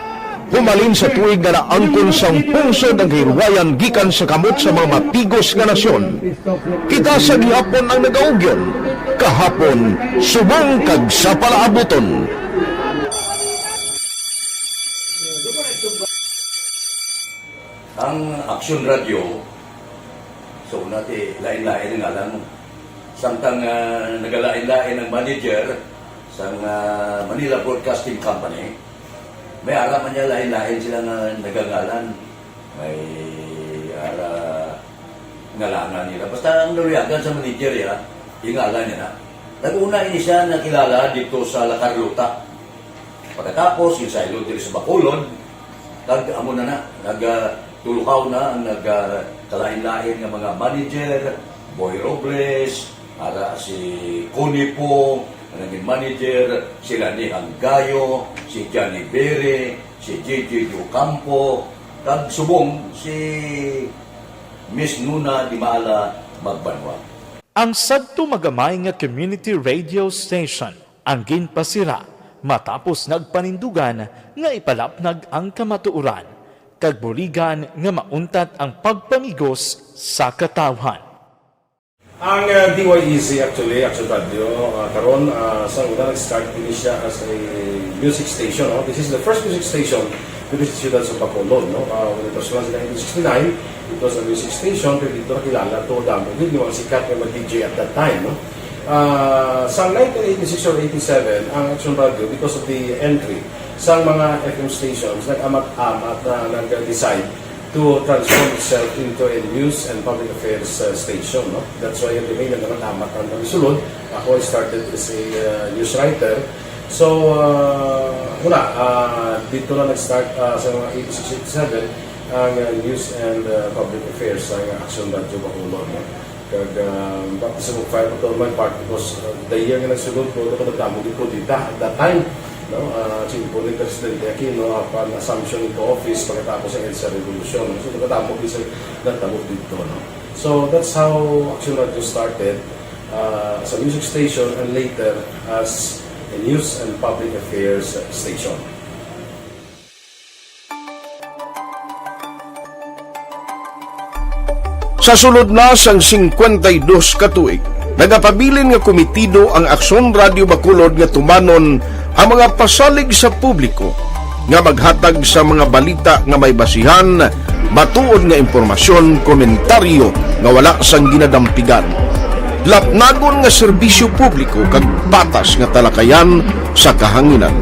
humalin sa tuig na naangkon sang pungsod ang hirwayan gikan sa kamot sa mga mapigos nga nasyon. Kita sa gihapon ang nagaugyon, kahapon subong kag sa palaabuton. Ang Aksyon Radio, so nati lain-lain ang alam mo. Samtang nagalain-lain ang manager sa Manila Broadcasting Company, may araman niya lain-lain sila nga nagangalan. May ngalangan nila. Basta ang naluyagan sa manager ya, ingalan niya na. Nag-una ini siya nakilala dito sa La Carlota. Pagkatapos, yung sa dito sa Bacolod, amo na nagtulukaw na ang nagkalain-lain ng mga manager, Boy Robles, si Conipo, ang naging manager, sila ni Hanggayo, si Johnny Bere, si JJ Ocampo, kag subong si Miss Nuna Di Maala Magbanwa. Ang sadto magamay nga community radio station ang ginpasira matapos nagpanindugan nga ipalapnag ang kamatuoran kag buligan nga mauntat ang pagpamigos sa katawhan. Ang DYEZ actually, Aksyon Radio, karon sa una nag-start din siya as a music station. No? This is the first music station dito sa siyudad sa Bacolod. No? When it was launched in 1969, it was a music station, pero dito nakilala to damo. Hindi mga sikat na mag-DJ at that time. No? Sa 1986 or 87, ang Aksyon Radio, because of the entry sa mga FM stations, nag-amat-amat na nag-decide to transform itself into a news and public affairs station. No? That's why yung remain na amat ang sulod. Ako I started as a news writer. So, dito na nag-start sa mga 86-87 ang news and public affairs sa Aksyon Radio Bacolod. No? Kag baptism of fire to my part because the year nga nagsulod ko, ito nagdamo dito at that time. No, simple ni Presidente Aquino upon assumption into office pagkatapos ng EDSA Revolution. So, nagkatapos dito. No? So, that's how Aksyon Radio started as a music station and later as a news and public affairs station. Sa sulod na sang 52 katuig, nagapabilin nga komitido ang Aksyon Radio Bacolod nga tumanon ang mga pasalig sa publiko nga maghatag sa mga balita nga may basihan, matuod nga impormasyon, komentaryo nga wala sang ginadampigan. Lapnagon nga serbisyo publiko kag patas nga talakayan sa kahanginan.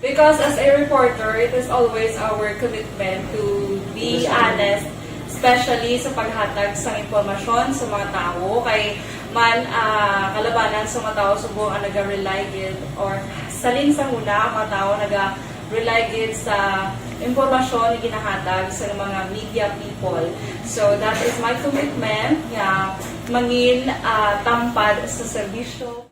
Because as a reporter, it is always our commitment to be honest, especially sa paghatag sa impormasyon sa mga tao kay man kalabanan sa mga tao subong ang naga-rely or salin sa una ang mga tao rely gid sa impormasyon na ginahatag sa mga media people. So that is my commitment nga mangin tampad sa serbisyo.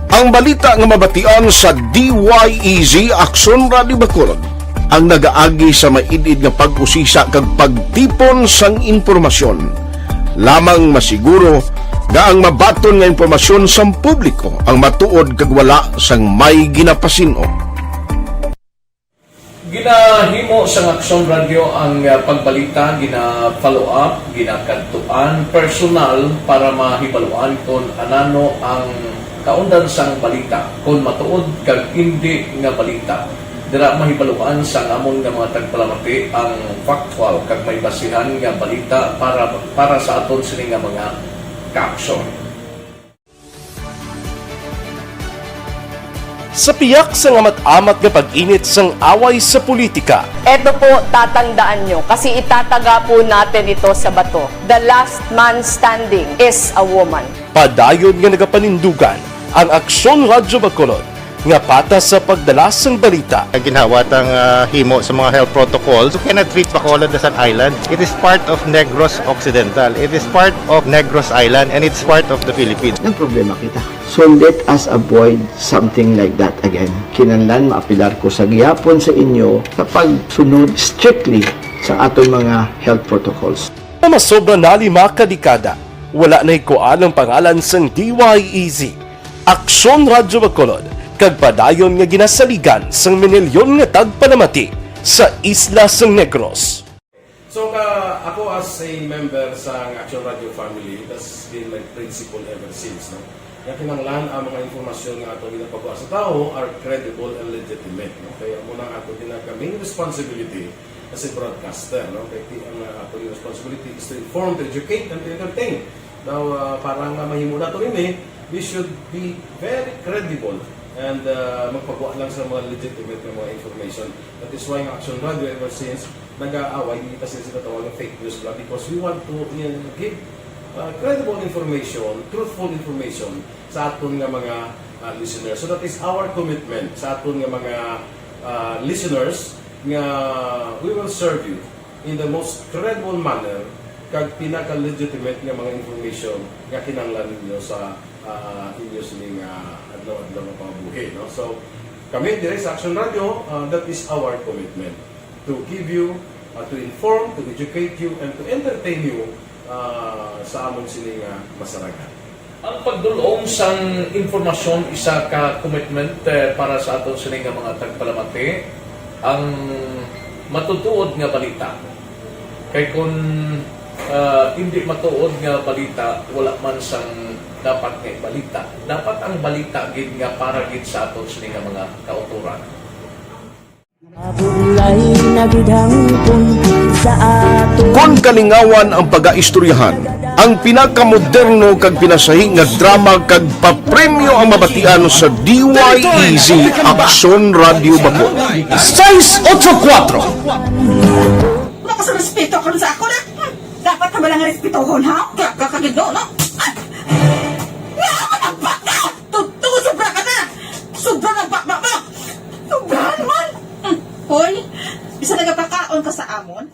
Ang balita nga mabatian sa DYEZ Aksyon Radio Bacolod ang nagaagi sa maidid nga pag-usisa kag pagtipon sang impormasyon. Lamang masiguro nga ang mabaton nga impormasyon sang publiko ang matuod kag wala sang may ginapasino. Ginahimo sa Aksyon Radio ang pagbalita, gina-follow up, ginakadtuan personal para mahibaluan kung anano ang kaundan sang balita, kung matuod kag hindi nga balita. Dira mahibaluan sang amon nga mga tagpalamati ang factual kag may basihan nga balita para sa aton sini nga mga kaaksyon. Sa piyak sa amat-amat nga pag-init sang away sa politika. Ito po, tatandaan nyo, kasi itataga po natin ito sa bato. The last man standing is a woman. Padayon nga nagapanindugan ang Aksyon Radio Bacolod nga patas sa pagdala sang balita. Ginhawat ang himo sa mga health protocols. You cannot treat Bacolod as an island. It is part of Negros Occidental. It is part of Negros Island and it's part of the Philippines. Ang problema kita. So let us avoid something like that again. Kinahanglan maapilar ko sa gihapon sa inyo sa pagsunod strictly sa aton mga health protocols. Masobra na 5 kadekada, wala na ikuan ang pangalan sang DYEZ, Aksyon Radio Bacolod, kag padayon nga ginasaligan sang minilyon nga tagpanamati sa isla sang Negros. So ako as a member sa Action Radio family, that's been my principle ever since. No? Kaya kinanglan ang mga informasyon nga ato ginapagawa sa tao are credible and legitimate. No? Kaya muna ato kaming responsibility as a broadcaster. No? Kaya ang ato responsibility is to inform, to educate, and to entertain. Now, parang mahimo na ito we should be very credible and magpagawa lang sa mga legitimate na mga information. That is why ang Action Radio ever since nag-aaway, hindi kasi sila tawag ng fake news lang because we want to give credible information, truthful information sa aton nga mga listeners. So that is our commitment sa aton nga mga listeners nga we will serve you in the most credible manner kag pinaka-legitimate nga mga information nga kinahanglan ninyo sa inyo sining adlaw-adlaw nga pamumuhay. No? So, kami dire sa Action Radio, that is our commitment to give you, to inform, to educate you, and to entertain you sa amon sining masaragan. Ang pagdulong sang informasyon isa ka commitment para sa aton sining mga tagpalamati ang matutuod nga balita. Kay kung hindi matuod nga balita, wala man sang dapat nga balita. Dapat ang balita gid nga para gid sa aton sining mga kauturan. Kon kalingawan ang pag-aistoryahan, ang pinakamoderno kag pinasahi nga drama kag papremyo ang mabatian sa DYEZ Aksyon Radio Bacolod. 684. Wala ka sa respeto ko sa ako na. Dapat ka ba lang respetohon, ha? Kakagido, no? Yaman ang baka! Tutugo, sobra ka na! Sobra ng baka mo! Sobra naman! Hoy, bisa nagapakaon ka sa amon?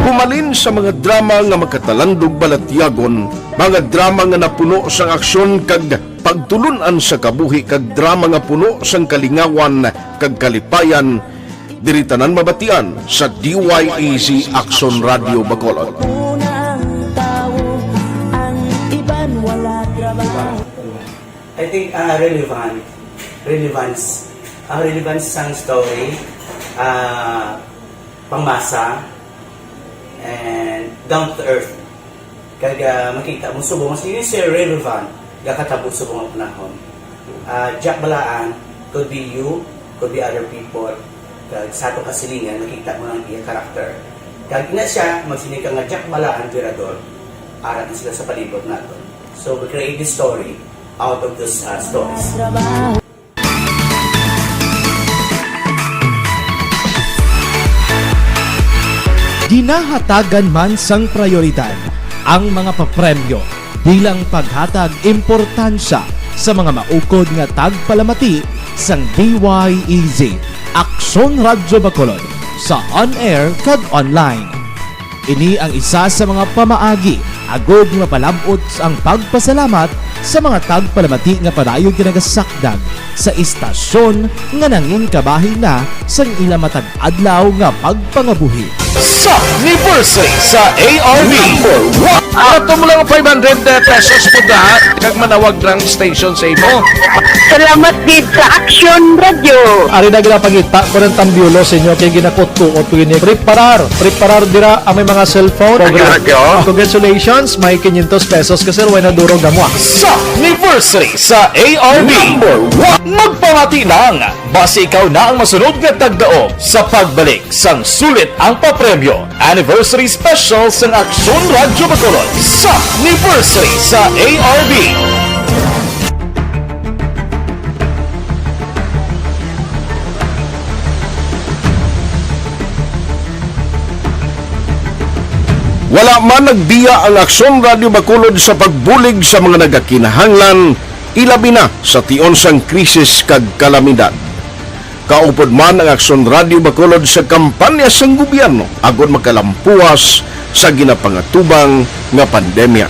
Humalin sa mga drama nga magkatalandog balatyagon, mga drama nga napuno sang aksyon kag pagtulunan sa kabuhi kag drama nga puno sang kalingawan kag kalipayan, diritanan mabatian sa DYEZ Aksyon Radio Bacolod. I think relevance ang relevance sang story, pangmasa, and down to earth. Kaya makita mo subong, mas yun siya relevant, kakatapos subong ang panahon. Jack Balaan, could be you, could be other people. Kaya sa ito kasilingan, makita mo ang iyang karakter. Kaya ina siya, magsinig ka nga Jack Balaan, Virador, arat na sila sa palibot natin. So we create this story out of those stories. Ginahatagan man sang prioridad ang mga papremyo bilang paghatag importansya sa mga maukod nga tagpalamati sang DYEZ Aksyon Radyo Bacolod sa on-air kag online. Ini ang isa sa mga pamaagi agod mapalabot ang pagpasalamat sa mga tagpalamati nga padayon ginagasakdag sa istasyon nga nangin kabahin na sang ila matag adlaw nga pagpangabuhi. Sa anniversary sa ARV Ato mo lang 500 pesos po da kag manawag lang station sa imo. Salamat din sa Aksyon Radio. Ari na gina pangita ko ng tambyulo sa inyo kay ginakot ko ni preparar dira ang may mga cellphone. Congratulations, may 500 pesos kasi way na durog gamwa. Sa anniversary sa ARV magpamati lang base ikaw na ang masunod nga tagdaog sa pagbalik sang sulit ang papremyo anniversary special sa Aksyon Radyo Bacolod sa anniversary sa ARV. Wala man nagbiya ang Aksyon Radio Bacolod sa pagbulig sa mga nagakinahanglan, ilabi na sa tion sang krisis kag kalamidad. Kaupod man ang Aksyon Radio Bacolod sa kampanya sang gobyerno agon makalampuas sa ginapangatubang nga pandemya.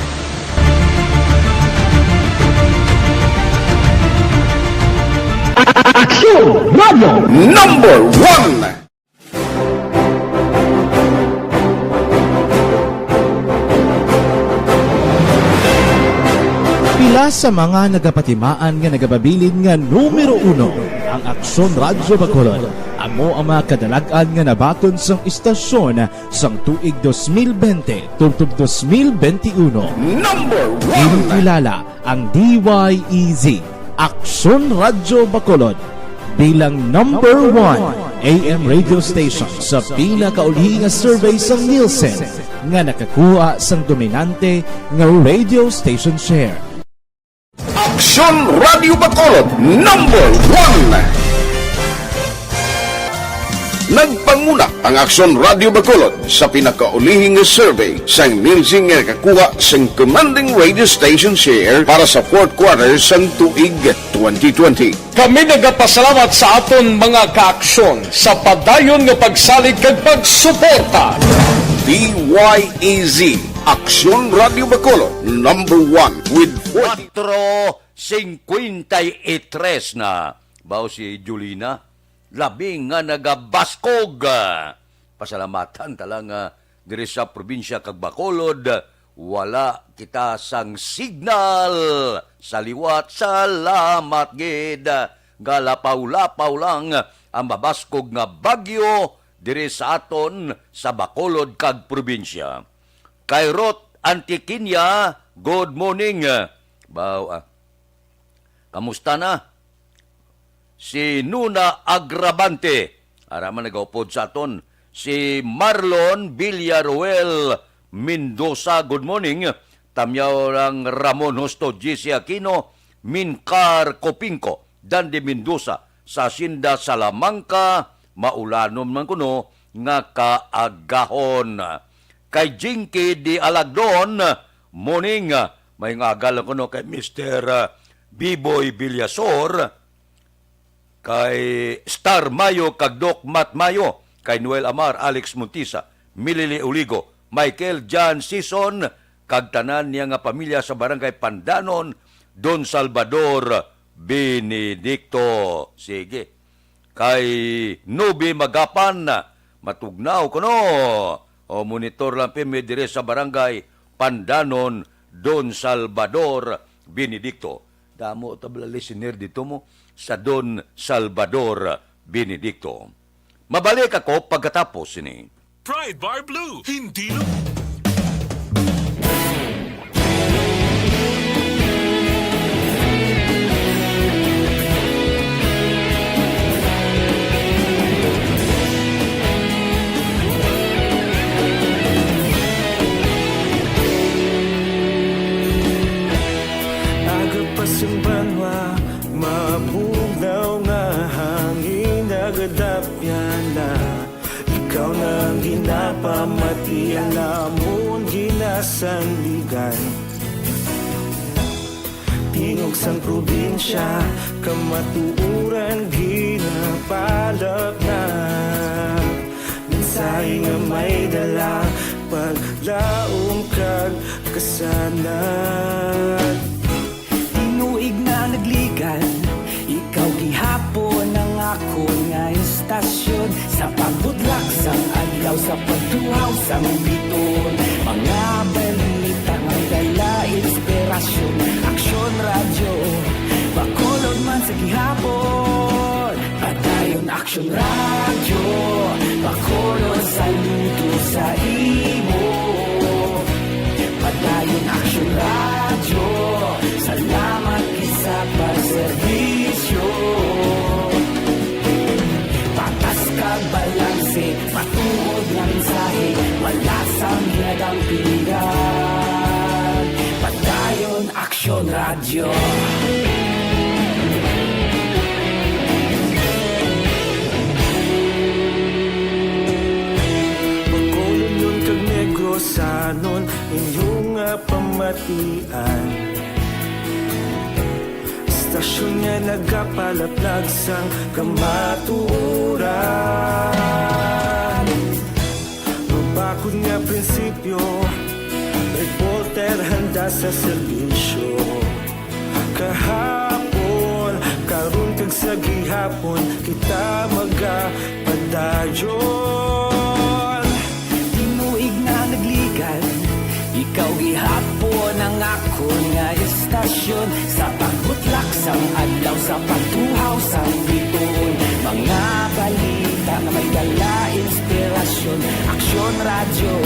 Aksyon Radio Number 1. Pila sa mga nagapatimaan nga nagababilin nga numero 1 ang Aksyon Radyo Bacolod. Amo ang mga kadalagan nga nabaton sang istasyon sang tuig 2020 tubtob 2021. Number 1. Inikilala ang DYEZ Aksyon Radyo Bacolod bilang number 1 AM radio station sa pila kaulhi nga survey sang Nielsen nga nakakuha sang dominante nga radio station share. Aksyon Radio Bacolod Number 1. Nagpanguna ang Aksyon Radio Bacolod sa pinakaulihing survey sa Nielsen nga kakuha sang commanding radio station share para sa fourth quarter sang tuig 2020. Kami nagapasalamat sa aton mga kaaksyon sa padayon nga pagsalig kag pagsuporta. DYEZ Aksyon Radio Bacolod number 1 with 4:53 na. Bao si Julina, labing nga nagabaskog. Pasalamatan talang diri sa probinsya kag Bacolod, wala kita sang signal sa liwat. Salamat gid. Galapaw-lapaw lang ang mabaskog nga bagyo diri sa aton sa Bacolod kag probinsya. Kay Rot Antiquinia, good morning. Kamusta na? Si Nuna Agravante, araman nagaupod sa aton. Si Marlon Villaruel Mendoza, good morning. Tamyaw lang Ramon Hosto, GC Aquino, Minkar Copinco, Dandi Mendoza, sa Sinda Salamanca, maulanom man kuno nga kaagahon. Kay Jinky di Alagdon, morning, may ngagal kuno kay Mr. Biboy Villasor, kay Star Mayo, kag Doc Matt Mayo, kay Noel Amar, Alex Montisa, Milili Uligo, Michael John Sison, kag tanan niya nga pamilya sa barangay Pandanon, Don Salvador Benedicto. Sige. Kay Nubi Magapan, matugnaw ko no. O monitor lang pime dire sa barangay Pandanon, Don Salvador Benedicto. Damo tabla listener dito mo sa Don Salvador Benedicto. Mabalik ako pagkatapos ini. Pride Bar Blue, hindi lo. Agapasumbanwa, mabugnaw nga hangin agadapyan na. Ikaw nang ginapamati, alamon ginasandigan. tingog sang probinsya, kamatuuran ginapalap na. Mensahe nga may dala, paglaom kag kasanat. Tinuig na nagligan, ikaw gihapon ang ako nga istasyon. Sa pagbudlak sang adlaw, sa pagtuhaw sang biton, mga balita nga dala inspirasyon. Aksyon radyo, bakolod man sa gihapon. Padayon aksyon radyo, bakolod sa luto sa imo. Padayon aksyon radyo, salamat isa pagserbisyo. Patas kag balanse, patuod ng mensahe, wala sang hinadang pilihan. Padayon aksyon radyo. Bacolod kag Negrosanon, inyong pamatian. Istasyon nga nagapalaplag sang kamatuuran. Mabakod nga prinsipyo, reporter handa sa serbisyo. Kahapon, karon kag sa gihapon, kita magapadayon. Tinuig na nagligan, ikaw gihapon ang ako nga istasyon. Sa pagbutlak sang adlaw, sa pagtuhaw sang biton, mga balita na may dala inspirasyon. Aksyon radyo,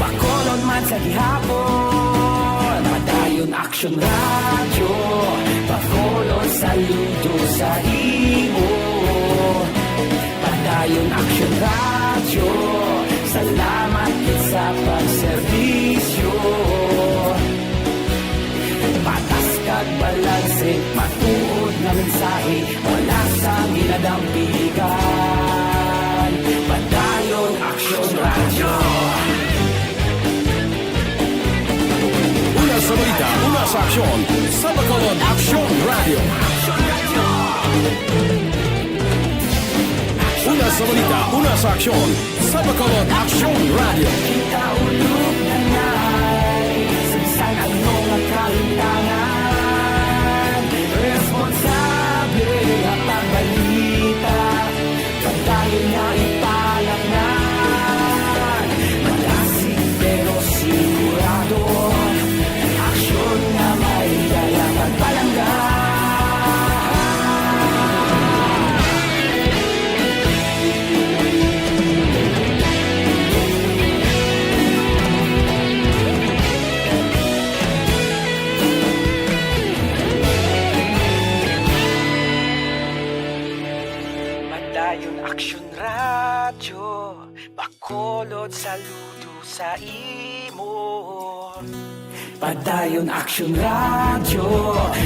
bakolod man sa gihapon. Padayon aksyon radyo, bakolod saludo sa imo. Padayon aksyon radyo, salamat sa pagserbisyo. Patas kag balanse, matuod na mensahe, wala sang ginadampigan. Padayon aksyon radyo. Una sa balita, una sa aksyon, sa Bacolod Aksyon Radio. Una sa balita, una sa aksyon, sa Bacolod Aksyon Radio. Kita ulog na na'y sinsan ang mga kalintangan. Responsable at ang balita, pagdayon na ipalaknan. Malasig pero sigurado, aksyon na may dalang pagpalanggan. Padayon aksyon radyo, bakolod saludo sa imo. Padayon aksyon radyo,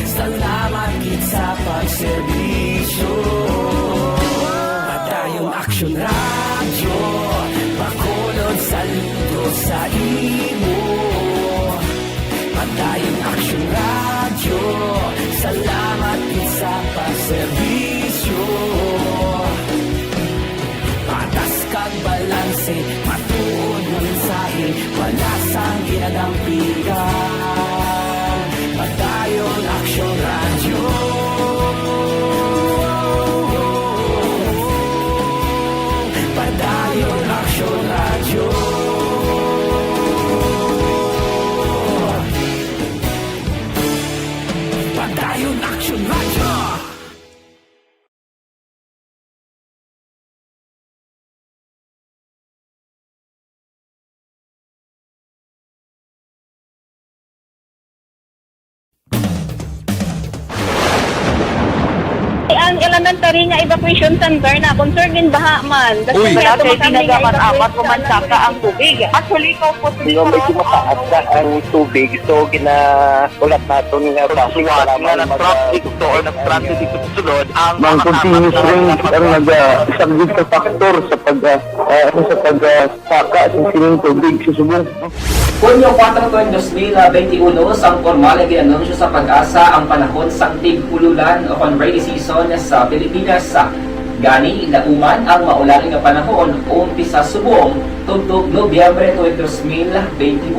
salamat gid sa pagserbisyo. Padayon aksyon radyo, bakolod saludo sa imo. Padayon aksyon radyo, salamat gid sa pagserbisyo. Patas kag balanse, matuod ng mensahe, wala sang ginadampigan. Padayon aksyon radyo. Padayon aksyon radyo. Padayon aksyon radyo. Ang elementary nga evacuation center na concern din baha man. Uy, dati tinagaman apat kumansaka ang tubig. Actually, ko po medyo mataas na ang tubig. So, ginaulat natin nga para mag-traffic to or nag-traffic dito sa sunod. Ang continuous rain ang nag-subject sa factor sa pagpaka sa sining tubig sa subong. Hunyo 4, 2021, sang formal ay ginanunsyo sa Pag-asa ang panahon sang tig-ululan o rainy season sa Pilipinas. Gani, nauman ang maulan nga panahon umpisa subong tugtog Nobyembre 2021.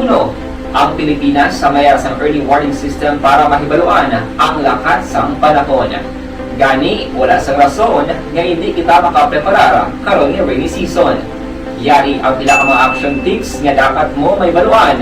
Ang Pilipinas sa mayroon sang early warning system para mahibaluan ang lakas sang panahon. Gani, wala sang rason nga hindi kita makapreparar karon nga rainy season. Yari ang pila ka mga action tips nga dapat mo may baluan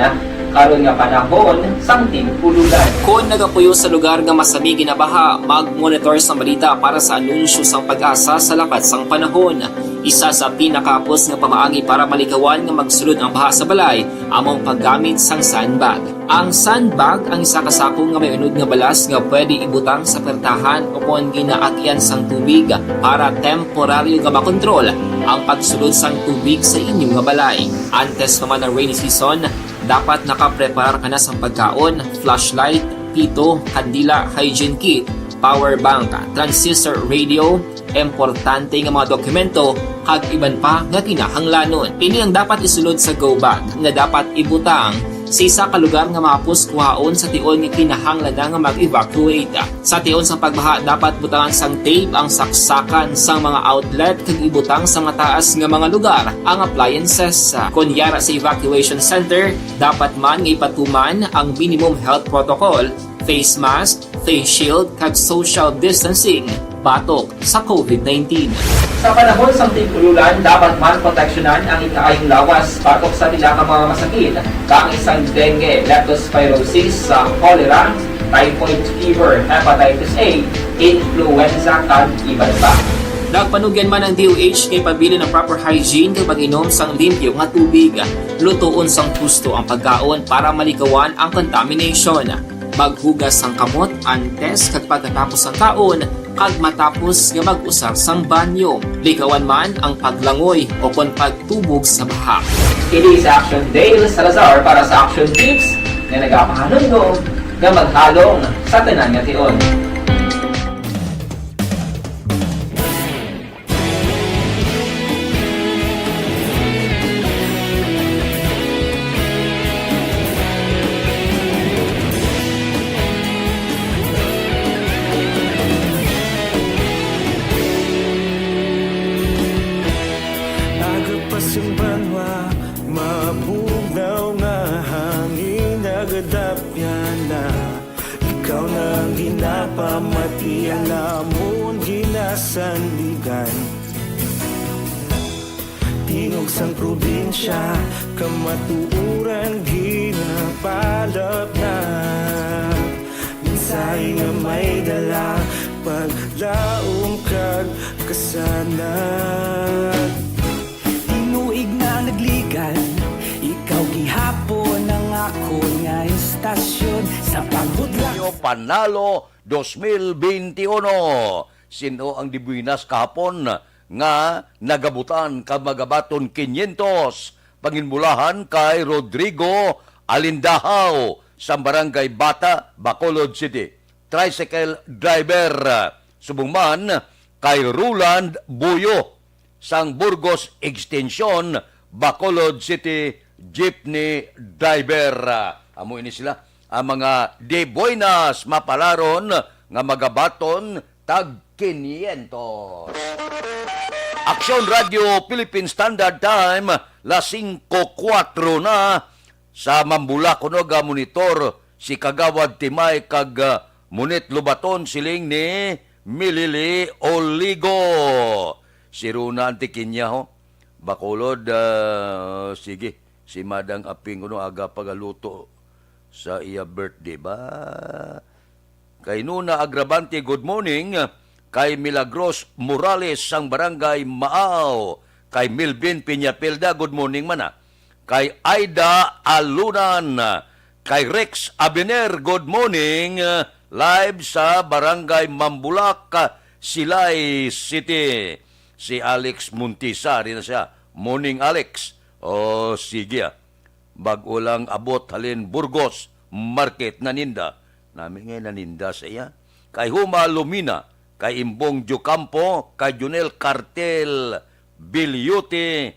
karon nga panahon sang tig-ululan. Kung nagapuyo sa lugar nga masami ginabaha, mag-monitor sa balita para sa anunsyo sang Pag-asa sa lakat sang panahon. Isa sa pinakapos nga pamaagi para malikawan nga magsulod ang baha sa balay, among paggamit sang sandbag. Ang sandbag ang isa kasakong nga may unod nga balas nga pwede ibutang sa pertahan o kung ginaagyan sang tubig para temporaryo nga makontrol ang pagsulod sang tubig sa inyong nga balay. Antes naman ng rainy season, dapat nakapreparar ka na sa pagkaon, flashlight, pito, kandila, hygiene kit, power bank, transistor radio, importante nga mga dokumento, kag iban pa nga kinahanglanon. Pili ang dapat isulod sa go bag nga dapat ibutang sa isa ka lugar nga mapus kuhaon sa tion nga kinahanglan nga mag-evacuate. Sa tion sa pagbaha, dapat butangan sang tape ang saksakan sang mga outlet kag ibutang sa mataas nga mga lugar ang appliances. Kunyara sa evacuation center, dapat man nga ipatuman ang minimum health protocol, face mask, face shield kag social distancing batok sa COVID-19. Sa panahon sa tig-ululan, dapat man proteksyonan ang ikaayong lawas batok sa tila ka mga masakit, kang isang dengue, leptospirosis, cholera, typhoid fever, hepatitis A, influenza, kag iban pa. Nagpanugyan man ang DOH kay pabili ng proper hygiene kay pag-inom sang limpyo nga tubig. Lutuon sang gusto ang pagkaon para malikawan ang contamination. Maghugas sang kamot antes kag pagkatapos ang kaon kag matapos nga mag-usar sang banyo. Likawan man ang paglangoy o kon pagtubog sa baha. Kini sa Action Dale Salazar para sa Action Tips nga nagapahanundong nga maghalong sa tanan nga tion. Mabugnaw nga hangin nagadapyan na ikaw nang ginapamati ang namon ginasandigan. Tingog sang probinsya kamatuuran ginapalap na minsay nga may dala paglaom kag kasanag. Tinuig na nagligan, ikaw gihapon ang ako nga istasyon sa pagudla. Panalo 2021. Sino ang dibuinas kahapon nga nagabutan kag magabaton 500 panginmulahan kay Rodrigo Alindahaw sa Barangay Bata, Bacolod City. Tricycle driver. Subong man kay Roland Buyo sang Burgos Extension, Bacolod City jeepney driver. Amo ini sila ang mga de buenas mapalaron nga magabaton tag 500. Action Radio Philippine Standard Time la 5:04 na sa Mambula kuno ga monitor si Kagawad Timay kag munit lubaton siling ni Milili Oligo. Si Runa Antiquinya ho. Bacolod, sige. Si Madang Aping kuno aga pagaluto sa iya birthday ba? Kay Nuna Agravante, good morning. Kay Milagros Morales sang Barangay Maaw. Kay Milvin Piñapelda, good morning man. Kay Aida Alunan. Kay Rex Abiner, good morning. Live sa Barangay Mambulak, Silay City. Si Alex Muntisa, rin na siya. Morning, Alex. O, sige. Bago lang abot halin Burgos Market naninda. Namin ngayon naninda sa iya. Kay Huma Lumina, kay Imbong Jucampo, kay Junel Cartel Bilyute,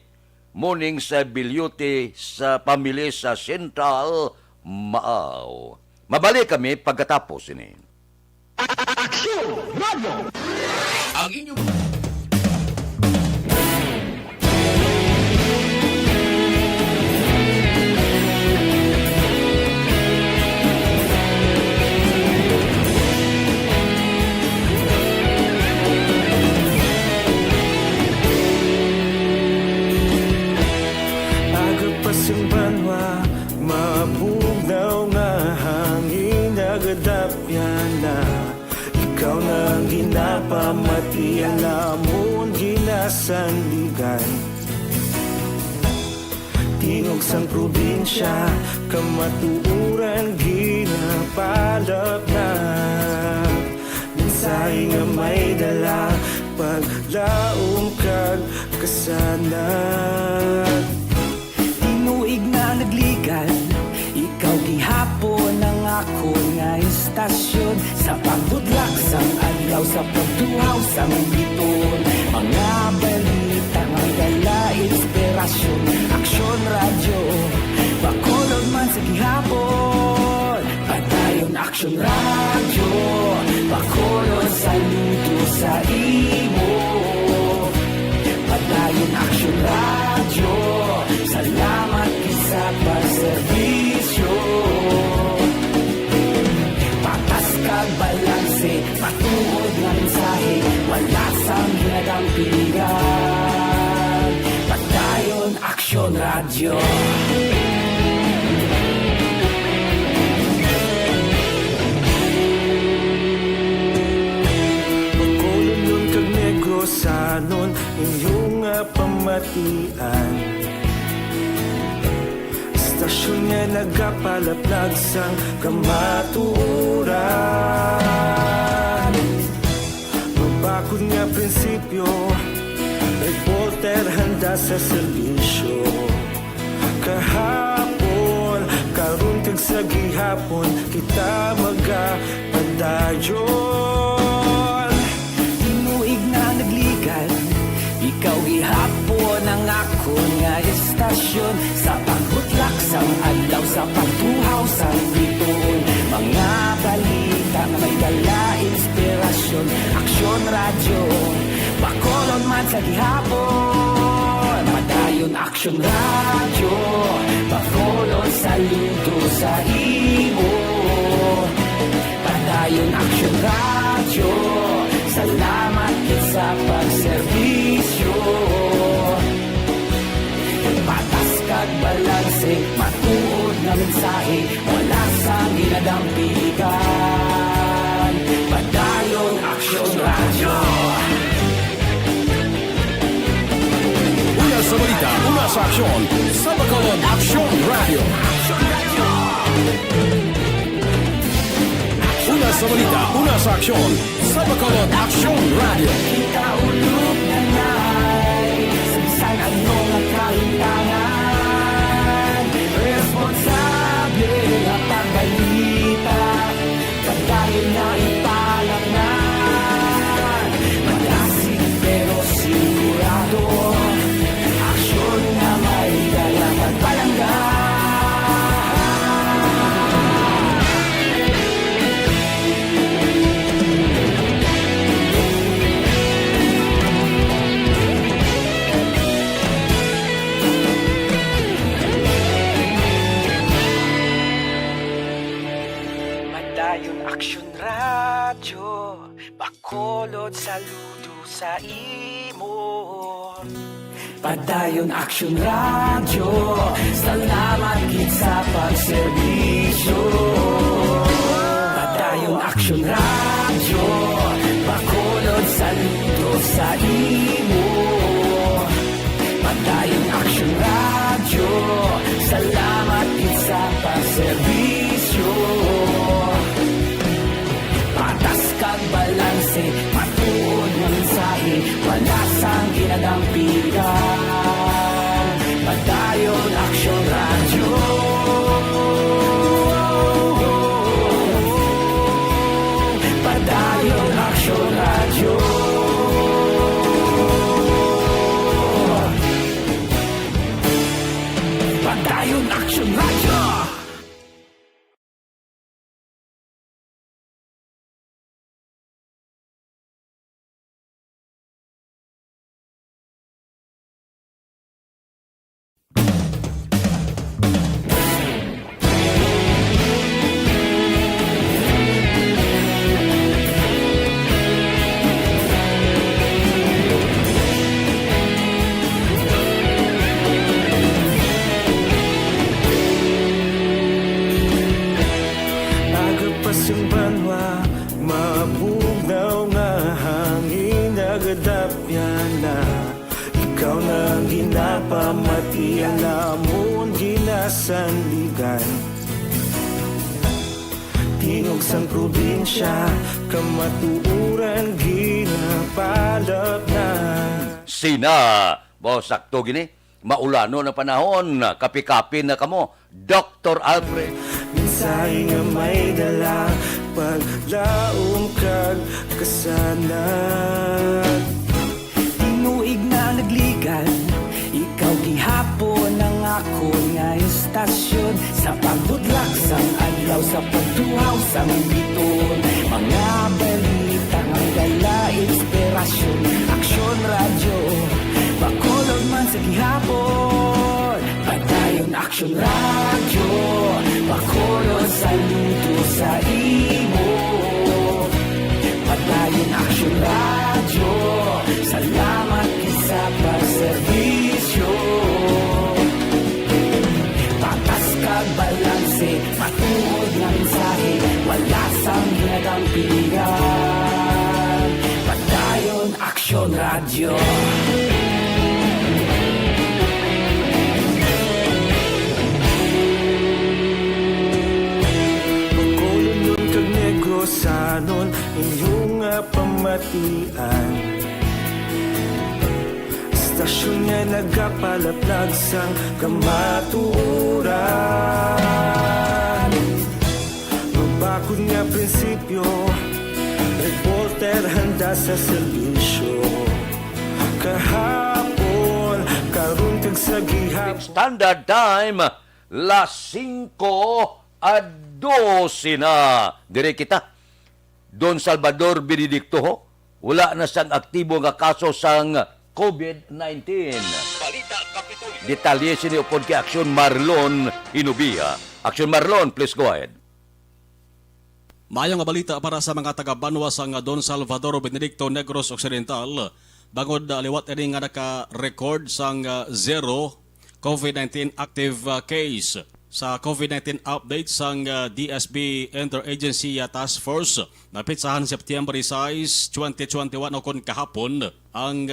morning sa Bilyute sa pamilya sa Central Maaw. Mabalik kami pagkatapos ini. Ang inyong Agapasumbanwa, mabugnaw nga hangin nagadapyan na. Ikaw na ang ginapamati, alamon ginasandigan. Tingog sang probinsya, kamatuuran ginapalap na. Mensahe nga may dala, paglaom kag kasanat. Tinuig na nagligan, ikaw gihapon ang ako nga istasyon. Sa pagbutlak sang adlaw, sa pagtuhaw sang biton. Mga balita, may dala inspirasyon. Aksyon radyo, bakolog man sa gihapon. Padayon aksyon radyo, bakolog saludo sa imo. Padayon aksyon radyo, salamat sa pagserbisyo. Patas kag balanse, patuod na mensahe, wala sang ginagampiligan. Padayon aksyon radyo. Pagkolon kag Negros sanon, inyong pamatian. Istasyon nga nagapalaplag sang kamaturan. Mabakod nga prinsipyo, reporter handa sa serbisyo. Kahapon, karon kag sa gihapon, kita magapadayon. Tinuig na nagligan, ikaw gihapon ang ako nga istasyon. Sa pagbutlak sang adlaw, sa pagtuhaw sang biton. Mga balita na may dala inspirasyon. Aksyon radyo, bakolon man sa gihapon. Padayon aksyon radyo, bakolon saludo sa imo. Padayon aksyon radyo, salamat sa pagserbisyo. Patas kag balanse, matuod na mensahe, wala sang ginadampigan. Padayon aksyon radyo. Una sa balita, una sa aksyon, sa Bacolod Aksyon Radio. Una sa balita, una sa aksyon, sa Bacolod Aksyon Radio. Ikaulog na na'y sabisan ano nga kahintangan. Responsable na pagbalita, pagdayon na ipalak na. Malasig pero sigurado, aksyon na may dalang magpalanggan. Padayon aksyon radyo, bakolod saludo sa imo. Padayon aksyon radyo, salamat gid sa pagserbisyo. Padayon aksyon radyo, bakolod saludo sa imo. Padayon aksyon radyo, salamat gid sa pagserbisyo. Patas kag balanse, matuod na mensahe, wala sang ginadampigan. Padayon aksyon radyo. Padayon aksyon radyo. pamati ang namon ginasanligan. Tingog sang probinsya, kamatuuran ginapalap na. Sina, bo sakto gini, maulano na panahon, kapi-kapi na kamo, Dr. Alfred. Minsay nga may dala, paglaom kag kasanat. Tinuig na nagligan, ikaw gihapon ang ako nga istasyon. Sa pagbudlak sang adlaw, sa pagduhaw sang biton. Mga balita nga dala inspirasyon. Aksyon radyo, bakolog man sa gihapon. Padayon Aksyon radyo, bakolog saludo sa imo. Padayon Aksyon radyo, salamat sa pagserbisyo. Patas kag balanse, matuod ng mensahe, wala sang ginagampingan. Padayon Aksyon radyo. Bacolod nun kag Negrosanon, inyong pamatian. Stasyon nga nagapalaplag sang kamaturan. Mabakod nga prinsipyo, reporter handa sa serbisyo. Kahapon, karun kag sa gihapon. Standard time, las 5:12 na. Dire kita, Don Salvador Benedicto ho, wala na sang aktibo nga kaso sang COVID-19. Detalye sini upod kay Aksyon Marlon Inubia. Aksyon Marlon, please go ahead. Mayang nga balita para sa mga taga-Banwa sang Don Salvador Benedicto Negros Occidental. Bangod liwat ini nga naka-record sang zero COVID-19 active case. Sa COVID-19 update sang DSB Interagency Task Force na pitsahan September 6, 2021 o kon kahapon ang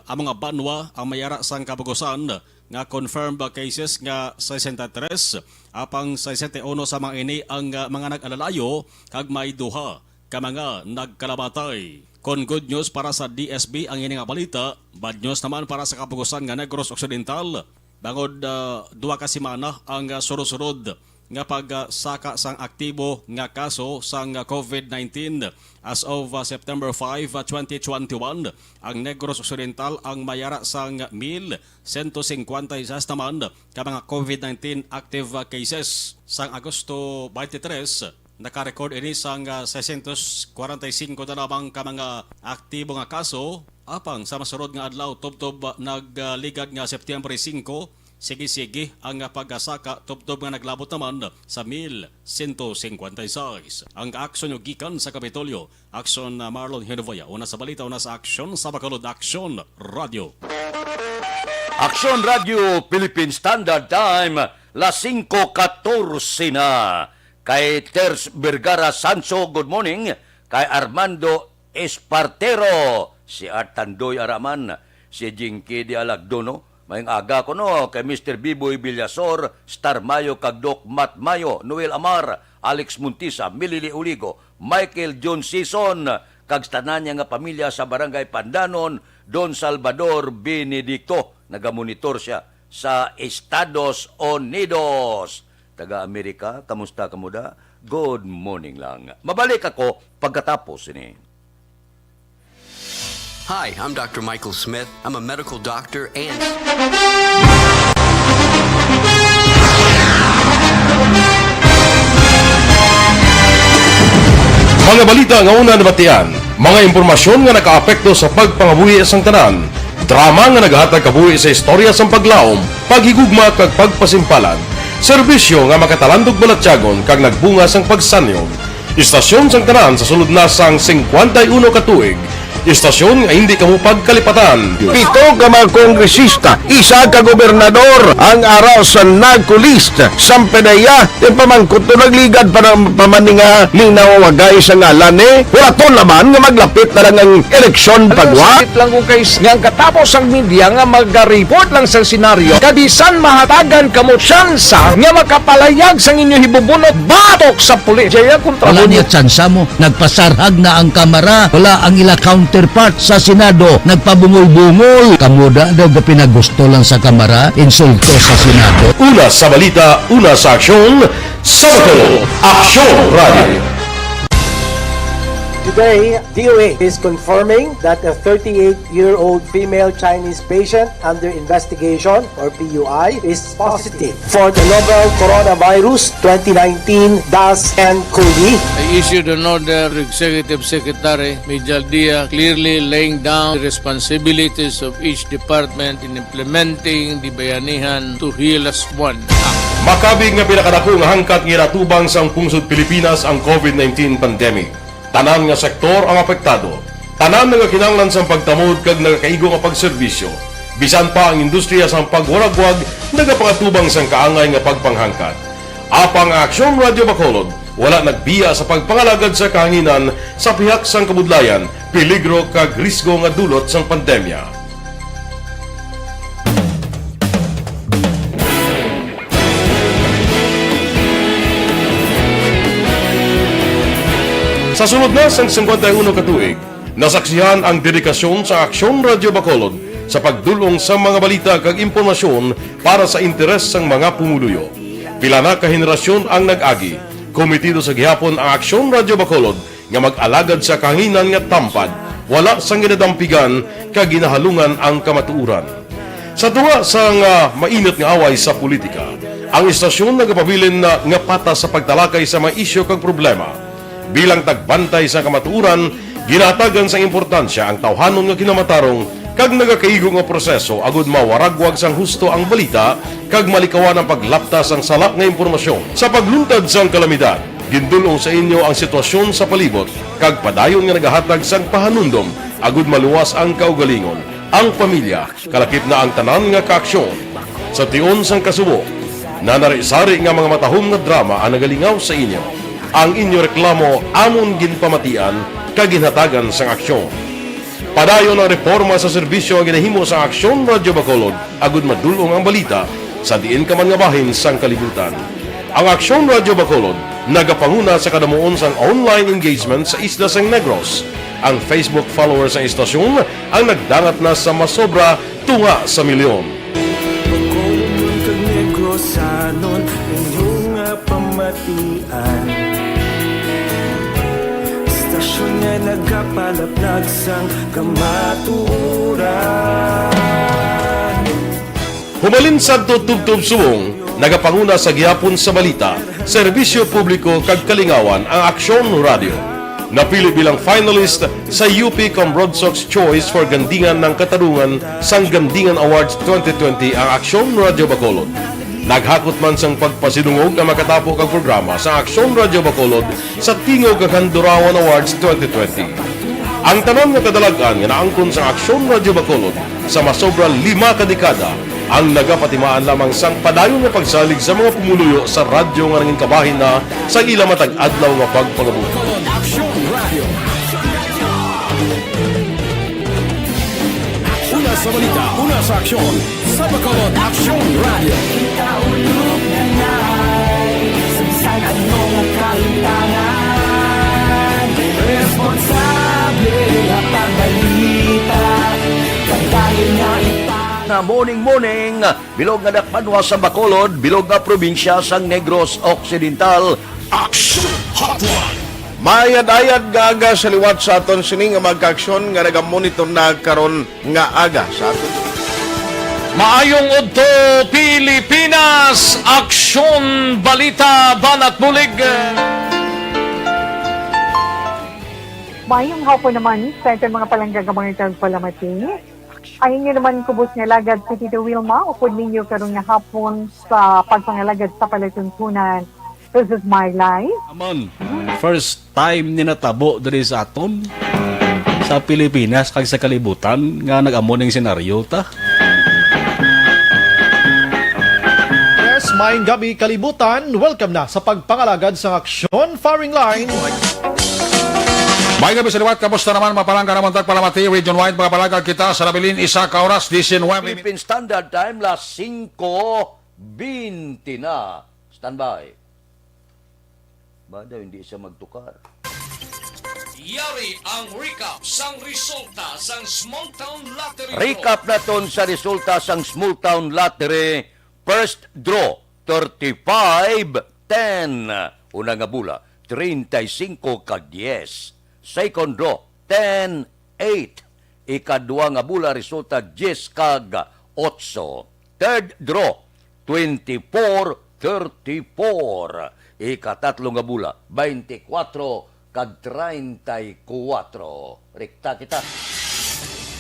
mga Banwa ang mayara sang kabugusan nga confirmed cases nga 63 apang 61 sa mga ini ang mga nag-alalayo kag may duha ka mga nagkalamatay. Kon good news para sa DSB ang ini nga balita, bad news naman para sa kabugusan nga Negros Occidental. Bangod duha ka semana ang surod-surod nga pagsaka sang aktibo nga kaso sang COVID-19 as of September 5, 2021 ang Negros Occidental ang mayara sang 1,156 naman ka mga COVID-19 active cases. Sang Agosto 23 naka-record ini sang 645 na lamang ka mga aktibo nga kaso. Apang sa masurod nga adlaw tubtob nagligad nga September 5, sige-sige ang pag-asaka tubtob nga naglabot naman sa 1,156. Ang aksyon yung gikan sa Kapitolyo, Aksyon Marlon Hinovoya. Una sa balita, una sa aksyon sa Bacolod, Aksyon Radio. Aksyon Radio, Philippine Standard Time, las 5:14 na. Kay Ters Vergara Sancho, good morning. Kay Armando Espartero, si Artandoy Araman, si Jinky Di Alagdono, mayang aga ko no, kay Mr. Biboy Villasor, Star Mayo, Kagdok Mat Mayo, Noel Amar, Alex Muntisa, Milili Uligo, Michael John Sison, kag tanan niya nga pamilya sa Barangay Pandanon, Don Salvador Benedicto, nagamonitor siya sa Estados Unidos. Taga-Amerika, kamusta kamuda? Good morning lang. Mabalik ako pagkatapos ini. Hi, I'm Dr. Michael Smith. I'm a medical doctor and... Mga balita nga una nabatian, mga impormasyon nga nakaapekto sa pagpangabuhi sang tanan, drama nga naghatag kabuhi sa istorya sang paglaom, paghigugma kag pagpasimpalan, serbisyo nga makatalandog balatyagon kag nagbunga sang pagsanyog, istasyon sang tanan sa sulod na sang 51 ka tuig, Istasyon nga hindi kamo pagkalipatan. Pito ka mga kongresista, isa ka gobernador ang araw sa nagkulist sa PDEA yung pamangkot to nagligad para pamaninga ning nawawagay sa ngalan wala to naman nga maglapit na lang ang eleksyon pagwa. Sakit lang kung kayo nga katapos ang media nga mag-report lang sa senaryo kadisan mahatagan kamo tsansa nga makapalayag sa inyo hibubunot batok sa pulis. Jaya kontra wala niya tsansa mo, nagpasarhag na ang kamara, wala ang ila counterpart sa Senado, nagpabungol-bungol. Kamuda daw ga pinagusto lang sa kamara, insulto sa Senado. Una sa balita, una sa aksyon, sa Bacolod Aksyon Radio. Today, DOA is confirming that a 38-year-old female Chinese patient under investigation, or PUI, is positive for the novel coronavirus 2019 DAS-CoV. I issued an order to Executive Secretary Major Dia clearly laying down the responsibilities of each department in implementing the Bayanihan to Heal as One. Makabig nga pinakadako nga hangkat nga natubang sa pungsod Pilipinas ang COVID-19 pandemic. Tanan nga sektor ang apektado. Tanan nga kinahanglan sa pagtamod kag nagakaigo nga pagserbisyo. Bisan pa ang industriya sa pagwaragwag nagapangatubang sang kaangay nga pagpanghangkat. Apang Aksyon Radio Bacolod wala nagbiya sa pagpangalagad sa kahanginan sa pihak sang kabudlayan, peligro kag risgo nga dulot sang pandemya. Sa sunod na sang 51 katuig, nasaksihan ang dedikasyon sa Aksyon Radio Bacolod sa pagdulong sa mga balita kag impormasyon para sa interes sang mga pumuluyo. Pila na ka henerasyon ang nag-agi, komitido sa gihapon ang Aksyon Radio Bacolod nga mag-alagad sa kahanginan nga tampad, wala sang ginadampigan kag ginahalungan ang kamatuuran. Sa tunga sang mainit nga away sa politika, ang istasyon nagapabilin na nga patas sa pagtalakay sa mga isyu kag problema. Bilang tagbantay sa kamatuuran, ginatagan sa importansya ang tawhanon nga kinamatarong kag nagakaigo nga proseso agud mawaragwag sang husto ang balita kag malikawan ang paglaptas ang salak nga impormasyon. Sa pagluntad sang kalamidad, gindulong sa inyo ang sitwasyon sa palibot kag padayon nga nagahatag sang pahanundom agud maluwas ang kaugalingon, ang pamilya, kalakip na ang tanan nga kaaksyon. Sa tion sang kasubo, nanarisari nga mga matahom nga drama ang nagalingaw sa inyo. Ang inyo reklamo amon ginpamatian kag ginhatagan sang aksyon. Padayon ang reforma sa serbisyo ang ginahimo sa Aksyon Radio Bacolod agud madulong ang balita sa diin ka man nga bahin sang kalibutan. Ang Aksyon Radio Bacolod nagapanguna sa kadamuon sang online engagement sa isla sang Negros. Ang Facebook followers sa istasyon ang nagdangat na sa masobra tunga sa milyon. Bacolod kag Negros anon inyong pamatian. Stasyon nga nagapalaplag sang kamaturan. Humalin sa tutubtub subong, nagapanguna sa gihapon sa balita, serbisyo publiko kag kalingawan ang Aksyon Radio. Napili bilang finalist sa UP Broadsox Choice for Gandingan ng Katarungan sang Gandingan Awards 2020 ang Aksyon Radio Bacolod. Naghakot man sang pagpasidungog ang makatapo kang programa sa Aksyon Radio Bacolod sa Tingog kag Handurawan Awards 2020. Ang tanan nga kadalagan nga naangkon sa Aksyon Radio Bacolod sa masobra 5 ka dekada ang nagapatimaan lamang sang padayon nga pagsalig sa mga pumuluyo sa radyo nga nangin kabahin na sa ila matag adlaw nga pagpangabuhi. Una sa balita, una sa aksyon, sa Bacolod Aksyon Radio. Kita ulog na na'y sagsagan mo ang kalintangan. Responsable at pagbalita, pagdahin na na morning, bilog nga dakpanwa sa Bacolod, bilog nga probinsya sang Negros Occidental. Action Hotline! Mayad-ayad nga aga sa liwat sa aton sining nga magkaaksyon nga nagamonitor na karon nga aga sa aton. Maayong udto Pilipinas, Aksyon Balita Banat Bulig. Maayong hapon naman sa ating mga palanggagamangitan palamati. Ayun nyo naman kubos nga lagad si Tito Wilma, upod ninyo karon nga hapon sa pagpangalagad sa palatuntunan. This is my life. Aman, first time ni natabo diri sa aton. sa Pilipinas kag sa kalibutan nga nag-amo ning senaryo ta. Yes, maayong gabi kalibutan. Welcome na sa pagpangalagad sa Aksyon Firing Line. May gabi sa liwat, kamusta naman mapalangga naman tagpalamati, region-wide mga palagag kita sa nabilin isa ka oras, 19. Philippine Standard Time, las 5:20 na. Standby. Bada, hindi siya magtukar. Yari ang recap sang resulta sang Small Town Lottery. Recap naton sa resulta sang Small Town Lottery. First draw, 35-10. Una nga bula, 35-10. Second draw, 10-8. Ikadua nga bula, resulta 10-8. Third draw, 24-34. Ikatatlo nga bula, 24-34. Rekta kita.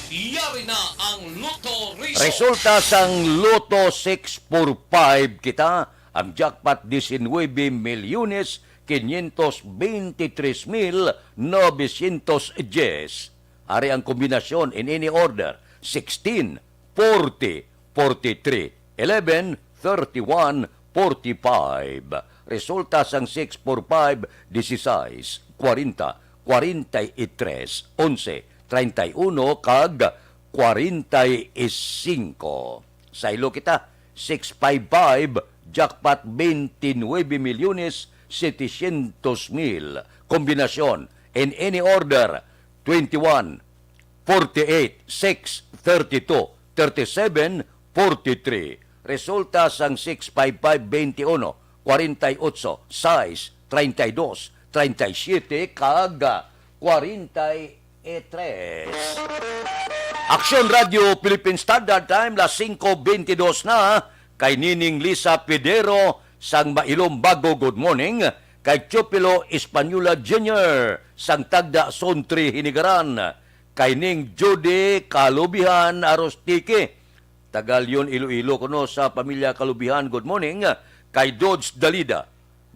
Yari na ang Lotto Result. Resulta sang Lotto 645 kita. Ang jackpot 19 milyones 523,910. Ari ang kombinasyon in any order. 16, 40, 43, 11, 31, 45. Resulta sang 645, 16, 40, 43, 11, 31 kag 45. Sa ilo kita, 655, jackpot 29 milyones 700,000. Kombinasyon in any order 21, 48, 6, 32, 37, 43. Resulta sang 655, 21, 48, 6, 32, 37 kag 43. Aksyon Radio Philippine Standard Time, las 5:22 na. Kay Nining Lisa Pedero sang Mailom Bago, good morning. Kay Chopilo Espanola Jr. sang Tagda Sontri Hinigaran. Kay Ning Judy Kalubihan Arostike, Tagalyon Iloilo kuno sa pamilya Kalubihan, good morning. Kay Dodge Dalida,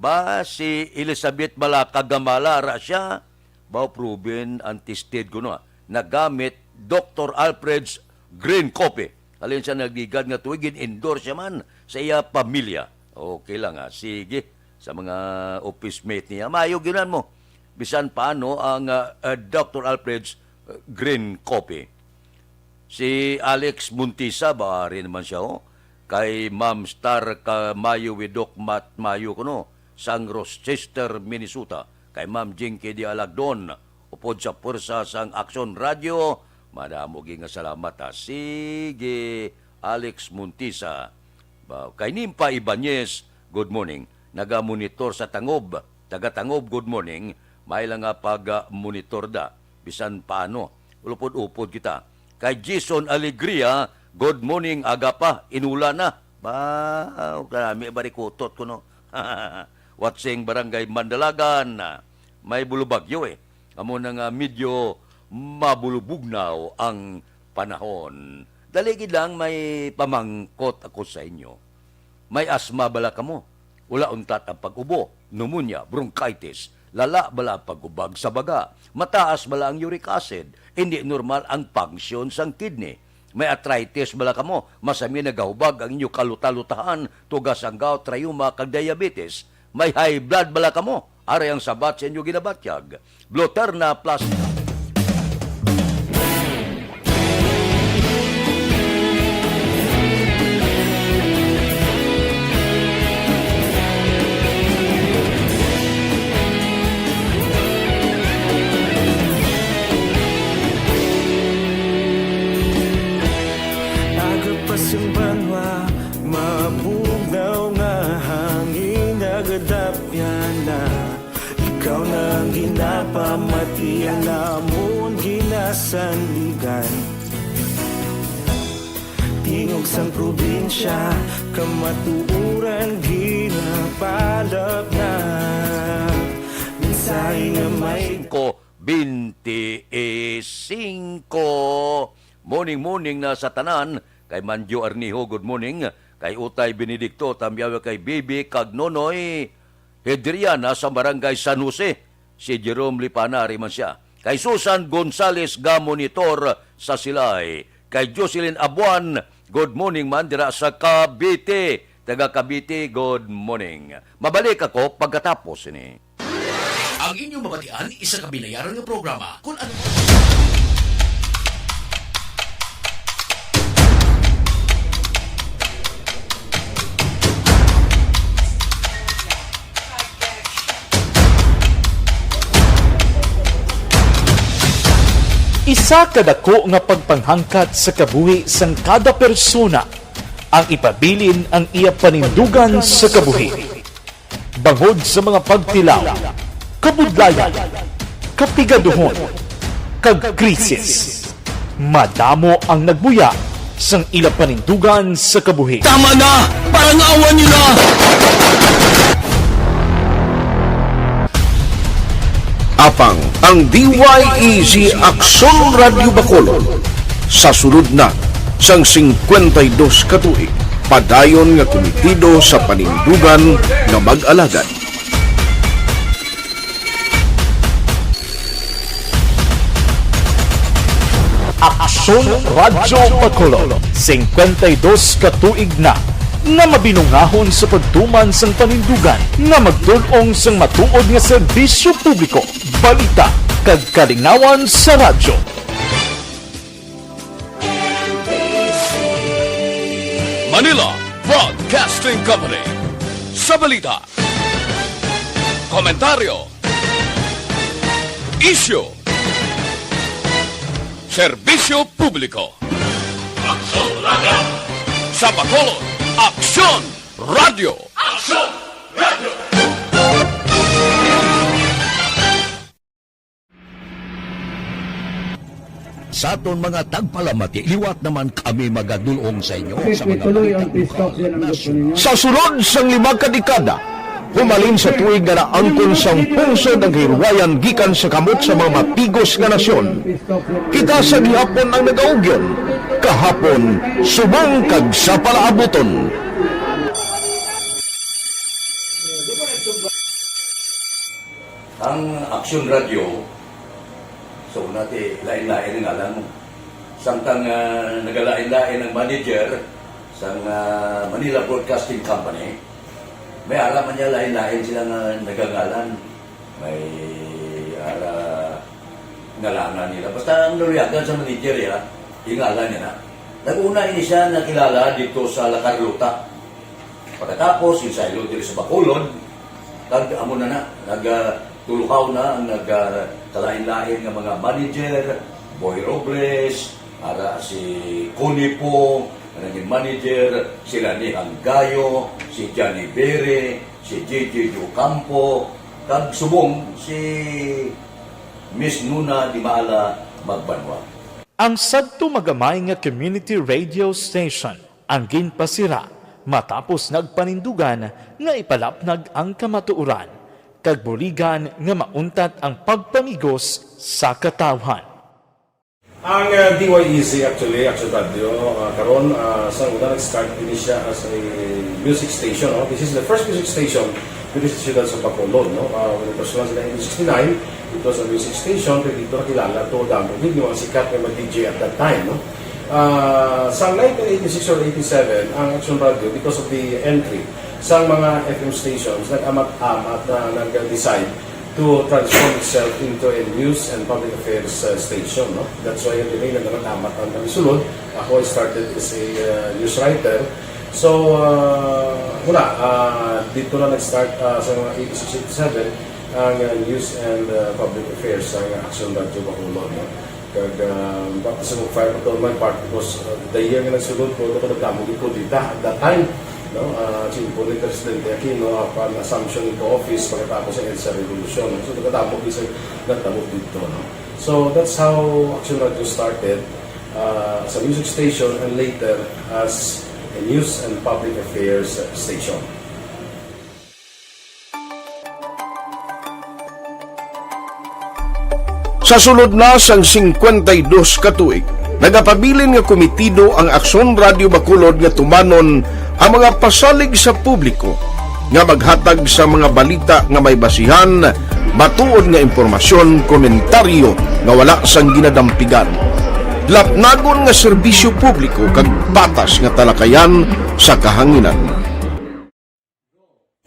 ba si Elizabeth Malakagamala ra siya, ba proven anti-state kuno, nagamit Dr. Alfred's Green Coffee. Alin siya nagdigad nga tuwigin, endorse siya man sa iya pamilya. Okay lang ha. Sige, sa mga office mate niya, mayo ginan mo. Bisan paano ang Dr. Alfred's Green Coffee. Si Alex Muntisa, ba rin naman siya, kay Ma'am Star Mayo with Doc Matt Mayo kuno, sang Rochester, Minnesota. Kay Ma'am Jinky Di Alagdon, upod sa pursa sang Aksyon Radio. Madamo nga salamat ha. Sige, Alex Muntisa. Kay Nimpa Ibanez, good morning. Naga-monitor sa Tangob. Taga-Tangob, good morning. May lang nga pag-monitor da. Bisan paano. Ulupod-upod kita. Kay Jason Alegria, good morning. Aga pa, inula na. Karami barikutot ko no. Watsing Barangay Mandalagan. May bulubagyo Amo na nga medyo mabulubugnaw ang panahon. Daligid lang may pamangkot ako sa inyo. May asma bala kamo, ula untat ang pag-ubo, pneumonia, bronchitis, lala bala pag-ubag sa baga, mataas bala ang uric acid, hindi normal ang function sang kidney. May arthritis bala kamo, masami nagahubag ang inyo kalutalutahan, tugas ang gout, rheuma, kag diabetes. May high blood bala kamo, ari ang sabat sa inyo ginabatyag. Bloterna plus Agapasumbanwa, mabugnaw nga hangin agadapyan na. Ikaw na ang ginapamatian namon ginasandigan. Tingog sang probinsya, kamatuuran ginapalap na. Minsay nga may 25. Morning na sa tanan. Kay Manjo Arniho, good morning. Kay Utay Benedicto, tamyaw kay Bibi Cagnonoy Hedriana sa Barangay San Jose. Si Jerome Lipana, man siya. kay Susan Gonzales ga monitor sa Silay, kay Jocelyn Abuan, good morning man dira sa Cavite. Taga Cavite, good morning. Mabalik ako pagkatapos ini. Ang inyong mabatian, isa kabilayaran ng programa kung ano... Isa kadako nga pagpanghangkat sa kabuhi sang kada persona ang ipabilin ang iya panindugan sa kabuhi. Bangod sa mga pagtilaw, kabudlayan, kapigaduhon, kagkrisis, madamo ang nagbuya sang ila panindugan sa kabuhi. Tama na! Parang awan nyo na! Apang ang DYEZ Aksyon Radio Bacolod sa sulod na sang 52 katuig padayon nga komitido sa panindugan nga mag-alagad. Aksyon Radio Bacolod 52 katuig na nga mabinungahon sa pagtuman sang panindugan nga magtulong sang matuod nga serbisyo publiko, balita kag kalinawan sa radyo. Manila Broadcasting Company sa balita, komentaryo, isyu, serbisyo publiko. Aksyon Radio sa Bacolod. Aksyon Radio! Aksyon Radio! Sa aton mga tagpalamati, liwat naman kami magadulong sa inyo sa mga Sa sulod sang 5 kadekada, humalin sa tuig nga naangkon sang pungsod ang hirwayan gikan sa kamot sa mga mapigos nga nasyon. Kita sa gihapon ang nagaugyon, kahapon subong kag sa palaabuton. Ang Aksyon Radio, so natin lain-lain ang alam mo. Samtang nagalain-lain ang manager sa Manila Broadcasting Company, may alaman niya lain-lain silang nagangalan. May ngalangan nila. Basta ang naluyagan sa manager ya, ingalan niya na. Nag-una ini siya nakilala dito sa La Carlota. Pagkatapos, yung sa dito sa Bacolod, amo na nagtulukaw na ang nagkalain-lain ng mga manager, Boy Robles, si Connie po, naging manager, sila ni Hanggayo, si Johnny Bere, si JJ Ocampo, kag subong si Miss Nuna Di Maala Magbanwa. Ang sadto magamay nga community radio station ang ginpasira matapos nagpanindugan nga ipalapnag ang kamatuoran kag buligan nga mauntat ang pagpamigos sa katawhan. Ang DYEZ actually, Aksyon Radio, karon sa una nag-start din siya as a music station. No? This is the first music station dito sa siyudad sa Bacolod. No? When it was launched in 1969, it was a music station. Pero dito nakilala to damo din yung sikat na DJ at that time. No? Sa 1986 or 87, ang Aksyon Radio, because of the entry sa mga FM stations, nag-amat-amat na nag-decide to transform itself into a news and public affairs station. No? That's why yung dinay na nag-amat ang kamisulod. Ako I started as a news writer. So, dito na nag-start sa mga 86-87 ang news and public affairs ang Aksyon Radio Bacolod. No? Kag tapos mo fire to my part because the year nga nagsulod ko ito nagdamo ko dito at that time, no, si Puli Presidente Aquino upon assumption into office pagkatapos ng EDSA Revolution. So nagdamo isa nagdamo dito, no. So that's how Aksyon Radio started as a music station and later as a news and public affairs station. Sa sulod na sang 52 katuig, nagapabilin nga komitido ang Aksyon Radio Bacolod nga tumanon ang mga pasalig sa publiko nga maghatag sa mga balita nga may basihan batuod nga impormasyon, komentaryo nga wala sang ginadampigan. Lapnagon nga serbisyo publiko kag batas nga talakayan sa kahanginan.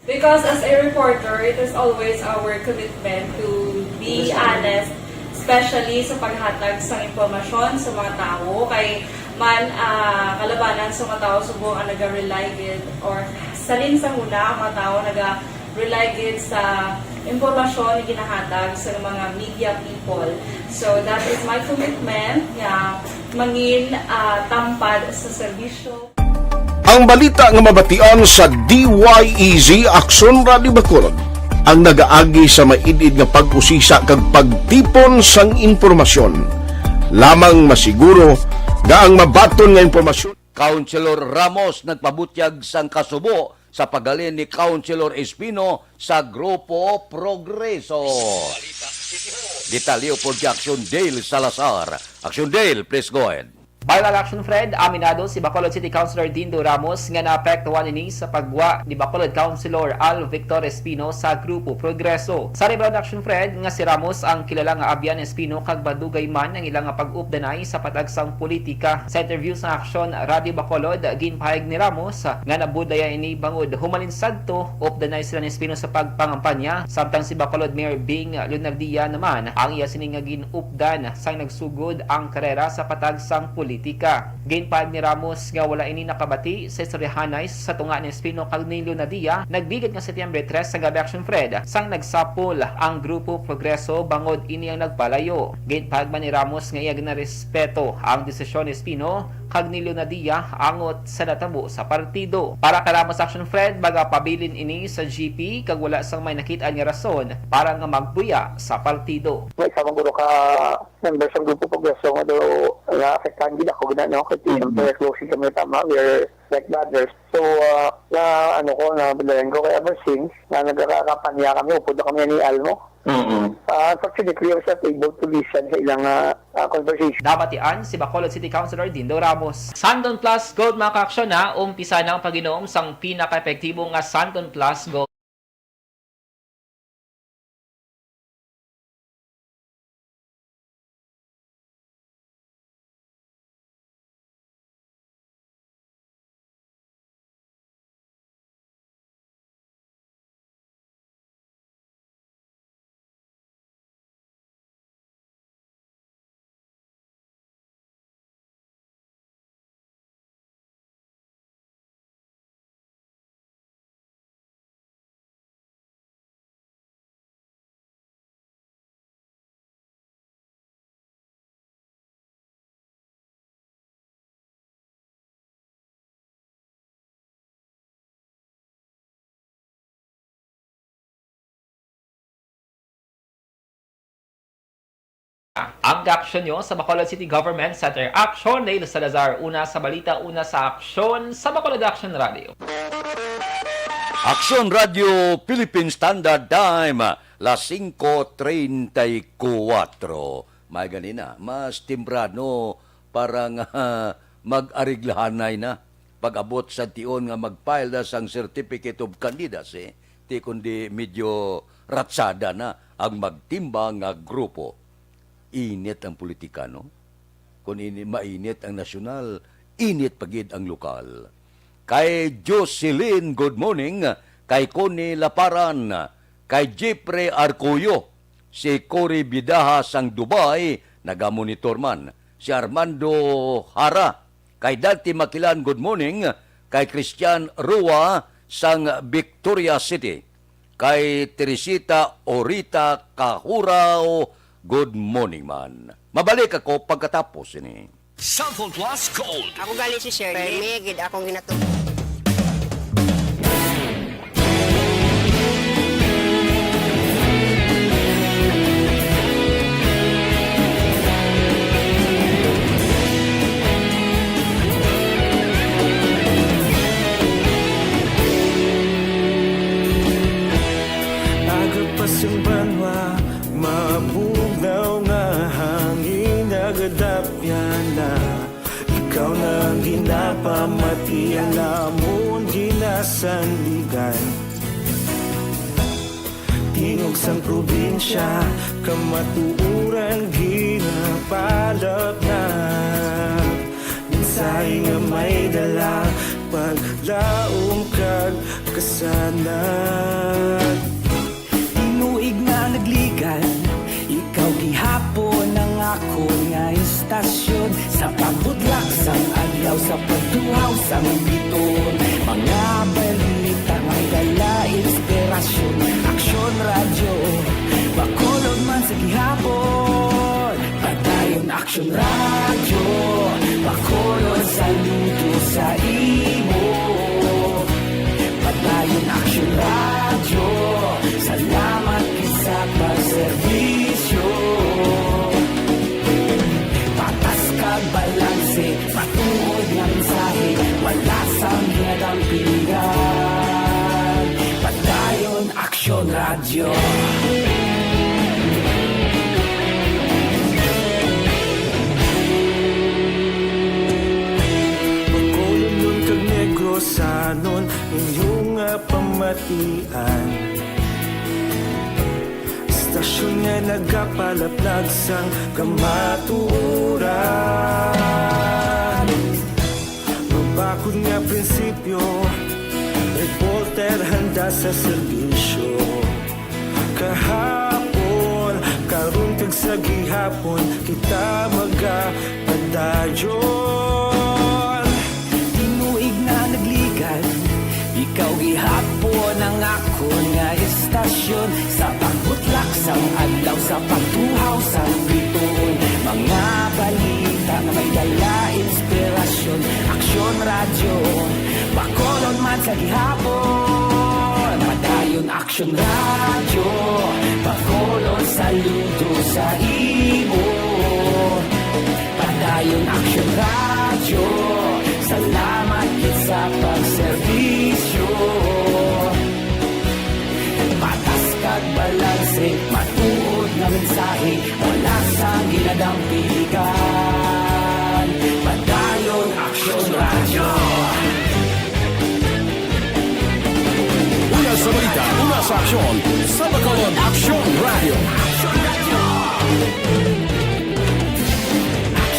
Because as a reporter, it is always our commitment to be honest, especially sa paghatag sa impormasyon sa mga tao, kay man kalabanan sa mga tao subong ang naga-rely gid or salin sa huna ang mga tao naga-rely gid sa impormasyon na ginahatag sa mga media people. So that is my commitment nga mangin tampad sa serbisyo. Ang balita nga mabatian sa DYEZ Aksyon Radio Bacolod ang nagaagi sa maidid nga pag-usisa kag pagtipon sang impormasyon. Lamang masiguro nga ang mabaton nga impormasyon. Councilor Ramos nagpabutyag sang kasubo sa pagalin ni Councilor Espino sa Grupo Progreso. Detalyo po di Aksyon Dale Salazar. Aksyon Dale, please go ahead. Viral action, Fred. Aminado si Bacolod City Councilor Dindo Ramos nga naapektuhan ini sa pagwa ni Bacolod Councilor Al Victor Espino sa Grupo Progreso. Sa viral action, Fred, nga si Ramos ang kilala nga abyan Espino kag badugay man ang ilang pag-updanay sa patagsang politika. Sa interview sa Aksyon Radio Bacolod, ginpahayag ni Ramos nga nabudaya ini bangod humalin sadto updanay sila ni Espino sa pagpangampanya, samtang si Bacolod Mayor Bing Leonardia naman ang iya sining nga ginupdan sang nagsugod ang karera sa patagsang politika. Ginpahayag ni Ramos nga wala ini nakabati sa istoryahanay sa tunga ni Espino kag ni Leonardia. Nagbigad nga Setyembre 3 sa gabi action, Fred, sang nagsapol ang Grupo Progreso bangod ini ang nagpalayo. Ginpahayag man ni Ramos nga iya ginarespeto ang desisyon ni Espino kag ni Leonardia angot sa natabo sa partido. Para kay Ramos action, Fred, baga pabilin ini sa GP kag wala sang may nakita nga rason para nga magbuya sa partido. May samang guro ka member sa Grupo Progreso nga do na-afektahan din ako ginano kasi siyempre closing kami tama, we're like brothers. So na balayan ko kaya ever since na nagkakapanya kami, upod na kami ni Almo. Unfortunately, I was not able to listen sa ilang conversation. Nabatian si Bacolod City Councilor Dindo Ramos. Santon Plus Gold mga ka-aksyon na umpisa ng pag-inom sang pinaka-epektibo nga Santon Plus Gold. Ang aksyon nyo sa Bacolod City Government Center. Aksyon, Neil Salazar. Una sa balita, una sa aksyon sa Bacolod Action Radio. Aksyon Radio Philippine Standard Time, las 5:34. May ganina, mas timbrano parang mag-ariglahanay na pag-abot sa tion nga mag-file na sang Certificate of Candidacy, ti kundi medyo ratsada na ang magtimbang nga grupo. Init ang politika, no? Kung mainit ang nasyonal, init pagid ang lokal. Kay Jocelyn, good morning. Kay Connie Laparan. Kay Jeffrey Arcoyo. Si Cory Bidaha sang Dubai, nagamonitor man. Si Armando Hara. Kay Dante Makilan, good morning. Kay Christian Rua sang Victoria City. Kay Teresita Orita Kahurao, good morning man. Mabalik ako pagkatapos ini. Santon Plus Gold. Ako galing si Shirley. Megid akong ginatulog. Agapasang banwa, mabugnaw nga hangin nagadapyan na. Ikaw na ang ginapamati, alamon ginasandigan. tingog sang probinsya, kamatuuran ginapalap na. Minsay nga may dala, paglaom kag kasanag. Tinuig na nagligan, ikaw gihapon ang ako nga istasyon. Sa pagbutlak sang adlaw, sa pagtuhaw sang biton, mga balita nga dala inspirasyon. Aksyon radyo, bakolod man sa gihapon. Padayon aksyon radyo, bakolod saludo sa imo. Padayon aksyon radyo, salamat sa pagserbisyo. Patas kag balanse, matuod nga mensahe, wala sang ginadampingan. Padayon aksyon radyo. Pagkulong nun kag Negrosanon, inyong pamatian. Istasyon nga nagapalaplag sang kamatuuran. Mabakod nga prinsipyo, reporter handa sa serbisyo. Kahapon, karong kag sa gihapon, kita magapadayon. Tinuig na nagligan, ikaw gihapon ang ako nga istasyon. Sa pagbutlak sang adlaw, sa pagtuhaw sang biton, mga balita na may dala inspirasyon. Aksyon radyo, bakolod man sa gihapon. Padayon aksyon radyo, bakolod saludo sa imo. Padayon aksyon radyo, salamat gid sa pagserbisyo. Patas kag balanse, matuod nga mensahe, wala sang ginadampigan. Padayon aksyon radyo. Una sa balita, una sa aksyon, sa Bacolod Aksyon Radio.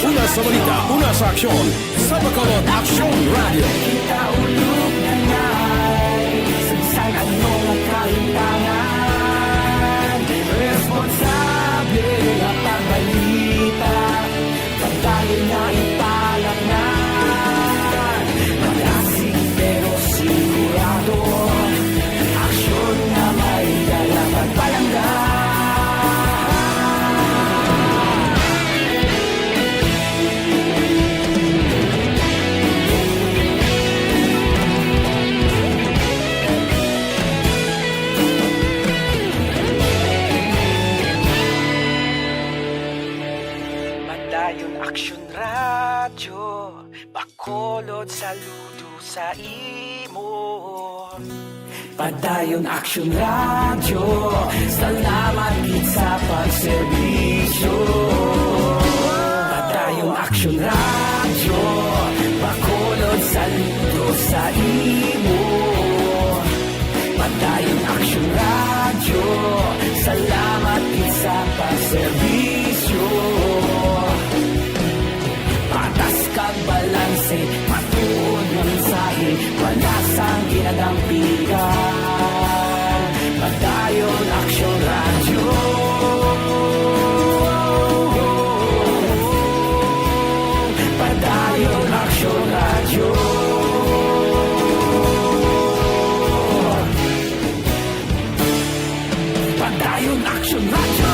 Una sa balita, una sa aksyon, sa Bacolod Aksyon Radio. Kita ulog na ngay, sagsang ano nga kahintangan. Responsable ang pagbalita, pagdayon na ipalaknan. Malasig pero sigurado, aksyon na may dala pagpalanggan. Padayon aksyon radyo, bakolod saludo sa imo. Padayon aksyon radyo, salamat gid sa pagserbisyo. Padayon aksyon radyo, bakolod saludo sa imo. Padayon aksyon radyo, salamat gid sa pagserbisyo. Patas kag balanse, matuod nga mensahe, wala sang ginadampigan. Padayon aksyon radyo. Padayon aksyon radyo. Padayon aksyon radyo.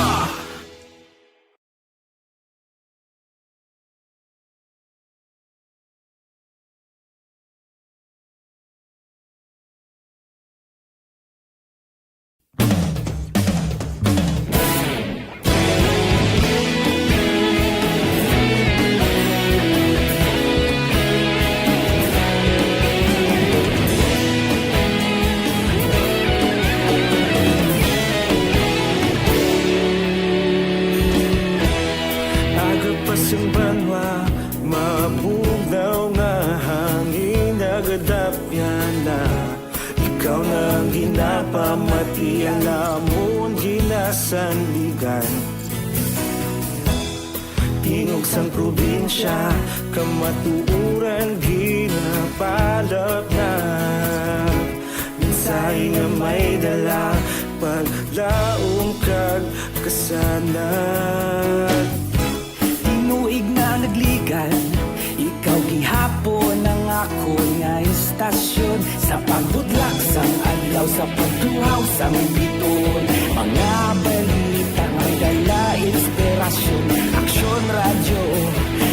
Ikaw nang ginapamatian na mo sandigan. Tingog sang probinsya, kamatuuran ginapalap na. Minsay nga may dala, paglaong kag kasanat. Tinuig na nagligan, ikaw gihapon ang ako nga istasyon. Sa pagbudlak sang adlaw, sa pagduhaw sang biton. Mga balita may dala inspirasyon. Aksyon radyo,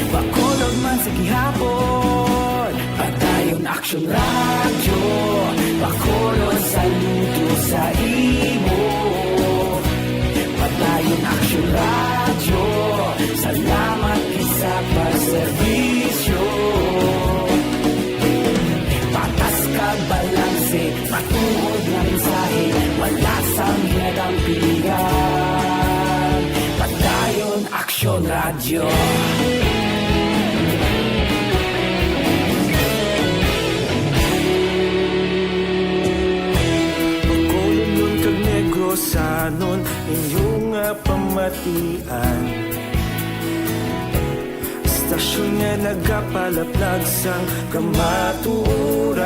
bakolog man sa gihapon. Padayon aksyon radyo, bakolog saludo sa imo. Padayon aksyon radyo, salamat isa pagserbisyo. Patas kag balanse, matuod nga mensahe, wala sang ginagampiligan. Padayon aksyon radyo. Bakolog nun kag Negrosanon, inyong pamatian. Stasyon nga nagapalaplag sang kamaturan.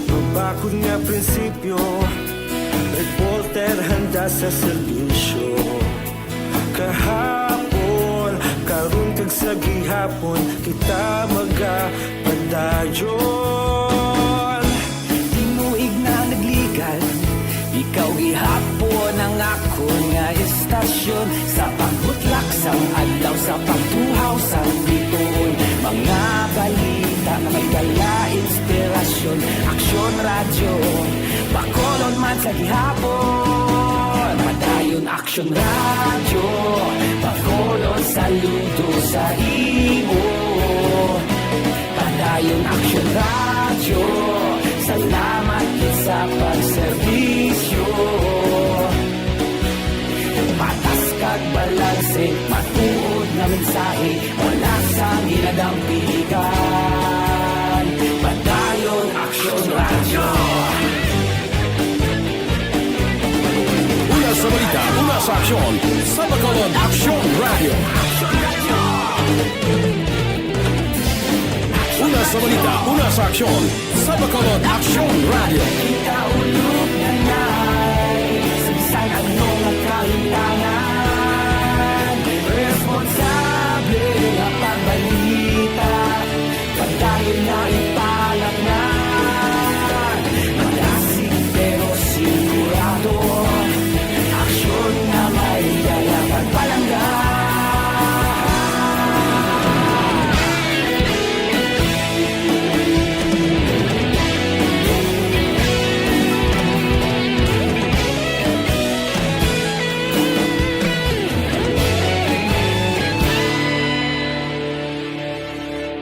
Mabakod nga prinsipyo, reporter handa sa serbisyo. Kahapon, karon kag sa gihapon, kita magapadayon. Tinuig na nagligan, ikaw gihapon ang ako nga istasyon. Sa pagbutlak sang adlaw, sa pagtuhaw sang biton. Mga balita na may dala inspirasyon. Aksyon radyo, bakolon man sa gihapon. Padayon aksyon radyo, bakolon saludo sa imo. Padayon aksyon radyo, salamat sa pagserbisyo. Patas kag balanse, matuod na mensahe, wala sang ginagampiligan. Padayon aksyon radyo. Una sa balita, una sa aksyon, sa Bacolod Action Radio. Una sa balita, una sa aksyon, sa Bacolod Action Radio. Ikaulog na na'y sagsang anong nagkahintangan. Responsable na pagbalita, pagdayon na ipalat na. Malasig pero sigurado, aksyon na may dalang pagpalanggan.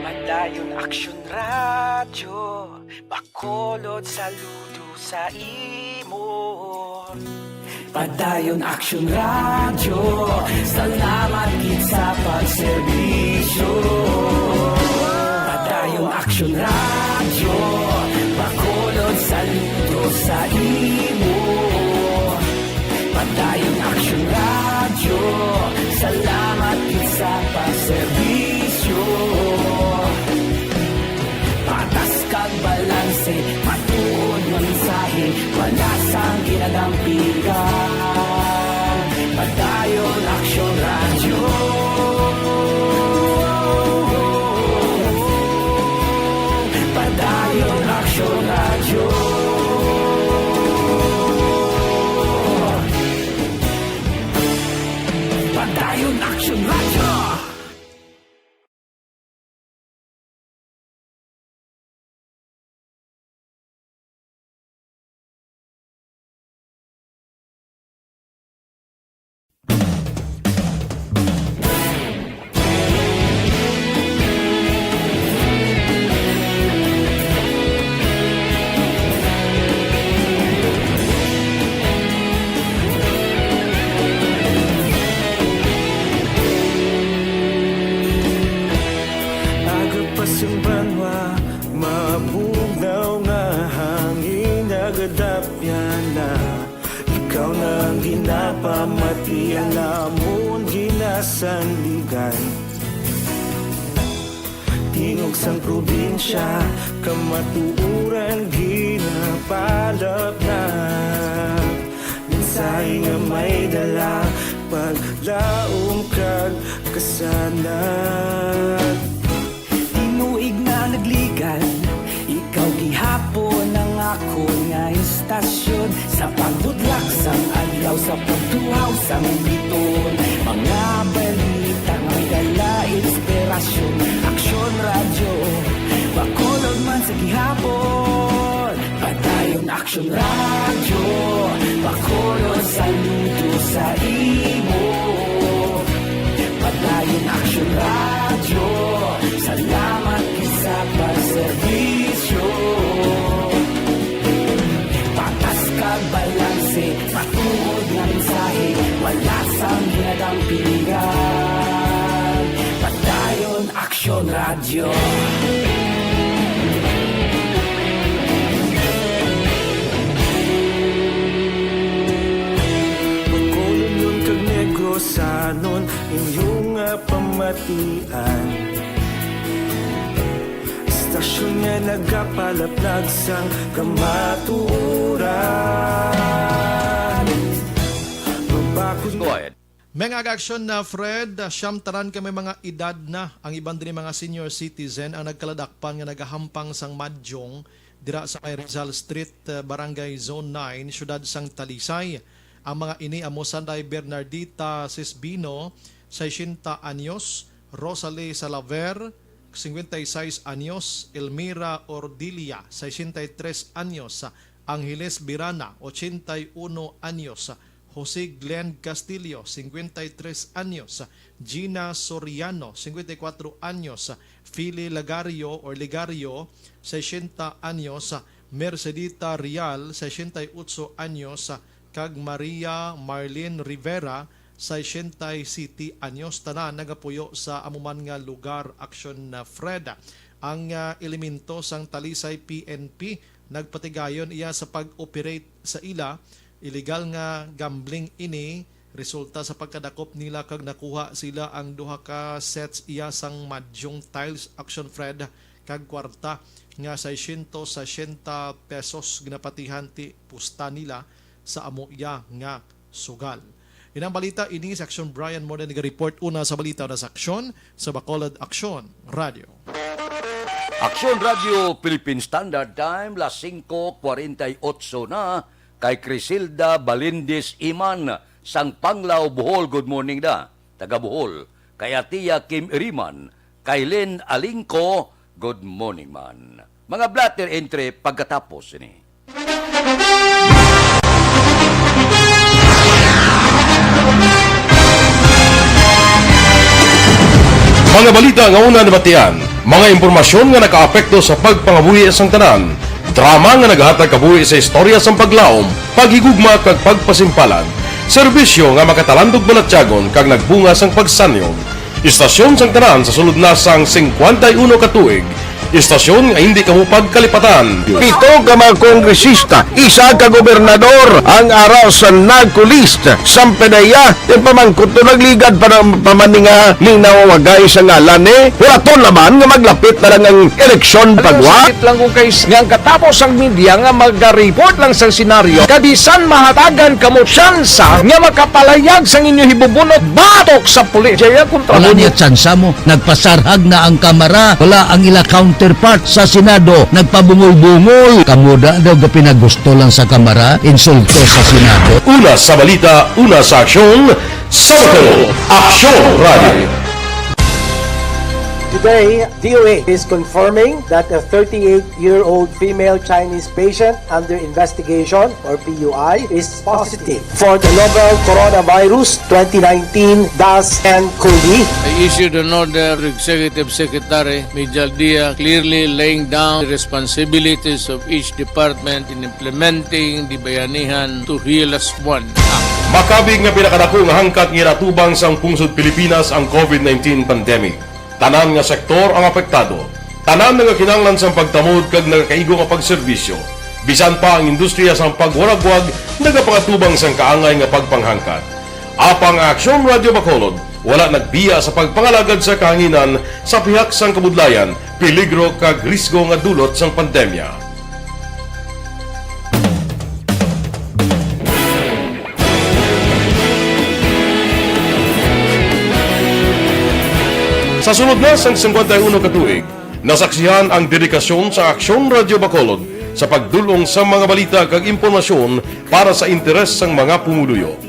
Padayon aksyon radyo, bakolod saludo sa imo. Padayon aksyon radyo, salamat gid sa pagserbisyo. Padayon aksyon radyo, bakolod saludo sa imo. Padayon aksyon radyo, salamat gid sa pagserbisyo. Patas kag balanse, matuod nga mensahe, wala sang ginagampiligan. Padayon aksyon radyo. Padayon aksyon radyo. Padayon aksyon radyo. sandigan. Tingog sang probinsya, kamatuuran ginapalap na. Minsay nga may dala, paglaom kag kasanat. Tinuig na nagligan, ikaw gihapon ang ako nga istasyon. Sa pagbudlak sang adlaw, sa pagtuhaw sang biton. Mga balita may dala inspirasyon. Aksyon radyo, bakulog man sa gihapon. Padayon aksyon radyo, bakulog saludo sa imo. Padayon aksyon radyo, salamat sa pagserbisyo. Patas kag balanse, patuod nga mensahe, wala sang ginadampingan. Padayon aksyon radyo. Pagkulunyon kag negrosanon, inyong pamatian. Istasyon nga nagapalaplag sang kamatuuran. Mga aksyon na Fred, siyam taran kami mga edad na ang iban din mga senior citizen ang nagkaladakpan nga nagahampang sang Madjong dira sa may Rizal Street, Barangay Zone 9, Syudad sang Talisay. Ang mga ini amo Sanday Bernardita Sisbino, 60 anyos, Rosalie Salaver, 56 anyos, Elmira Ordilia, 63 anyos, Angeles Birana, 81 anyos, Jose Glenn Castillo, 53 anyos, Gina Soriano, 54 anyos, Philly Lagario or Ligario, 60 anyos, Mercedita Rial, 68 anyos, kag Maria Marlene Rivera, 67 anyos, tanan nagapuyo sa amuman nga lugar aksyon na Fred. Ang elemento sang Talisay PNP nagpatigayon iya sa pag-operate sa ila. Illegal nga gambling ini resulta sa pagkadakop nila kag nakuha sila ang duha ka sets iya sang Madjong tiles action Fred kag kwarta nga 660 pesos ginapatihan ti pusta nila sa amo iya nga sugal. Inang balita ini sa Aksyon Brian Morden nag-report una sa balita na sa Aksyon sa Bacolod Aksyon Radio. Aksyon Radio Philippine Standard Time, las 5:48 na. Kay Crisilda Balindis Iman, sang Panglao, Bohol, good morning da. Taga Bohol. Kay Atiya Kim Iriman, kay Lynn Alingco, good morning man. Mga blatter entry pagkatapos ini. Mga balita nga una nabatian, mga impormasyon nga nakaapekto sa pagpangabuhi sang tanan, drama nga naghatag kabuhi sa istorya sang paglaom, paghigugma kag pagpasimpalan, serbisyo nga makatalandog balatyagon kag nagbunga sang pagsanyog, istasyon sang tanan sa sulod na sang 51 ka tuig, istasyon nga hindi kamupag kalipatan. Pito ka mga kongresista, isa ka gobernador ang araw sa nagkulist sa PDEA yung pamangkot to nagligad para pamaninga ning nawawagay sa ngalan wala to naman nga maglapit na lang ang eleksyon pagwa. Sakit lang kung kayo nga katapos ang media nga mag-report lang sa senaryo kabisan mahatagan kamo tsansa nga makapalayag sa inyo hibubunot batok sa pulis. Jaya kontra Wala niya tsansa mo, nagpasarhag na ang kamera, wala ang ila counterpart sa Senado, nagpabungol-bungol. Kamuda daw ga pinagusto lang sa kamera, insulto sa Senado. Una sa balita, una sa aksyon, Sabado, Aksyon Radio. Today, DOA is confirming that a 38-year-old female Chinese patient under investigation, or PUI, is positive for the novel coronavirus 2019-nCoV. I issued an order to Executive Secretary Mijal Dia clearly laying down the responsibilities of each department in implementing the Bayanihan to Heal as One Act. Makabig nga pinakadako nga hangkat nga natubang sa pungsod Pilipinas ang COVID-19 pandemic. Tanan nga sektor ang apektado. Tanan nga kinahanglan sa pagtamod kag nagakaigo nga pagserbisyo. Bisan pa ang industriya sa pagwaragwag nagapangatubang sang kaangay nga pagpanghangkat. Apang Aksyon Radio Bacolod, wala nagbiya sa pagpangalagad sa kahanginan sa pihak sang kabudlayan, peligro kag risgo nga dulot sang pandemya. Sa sunod na sang 51 katuig, nasaksihan ang dedikasyon sa Aksyon Radio Bacolod sa pagdulong sa mga balita kag impormasyon para sa interes sang mga pumuluyo.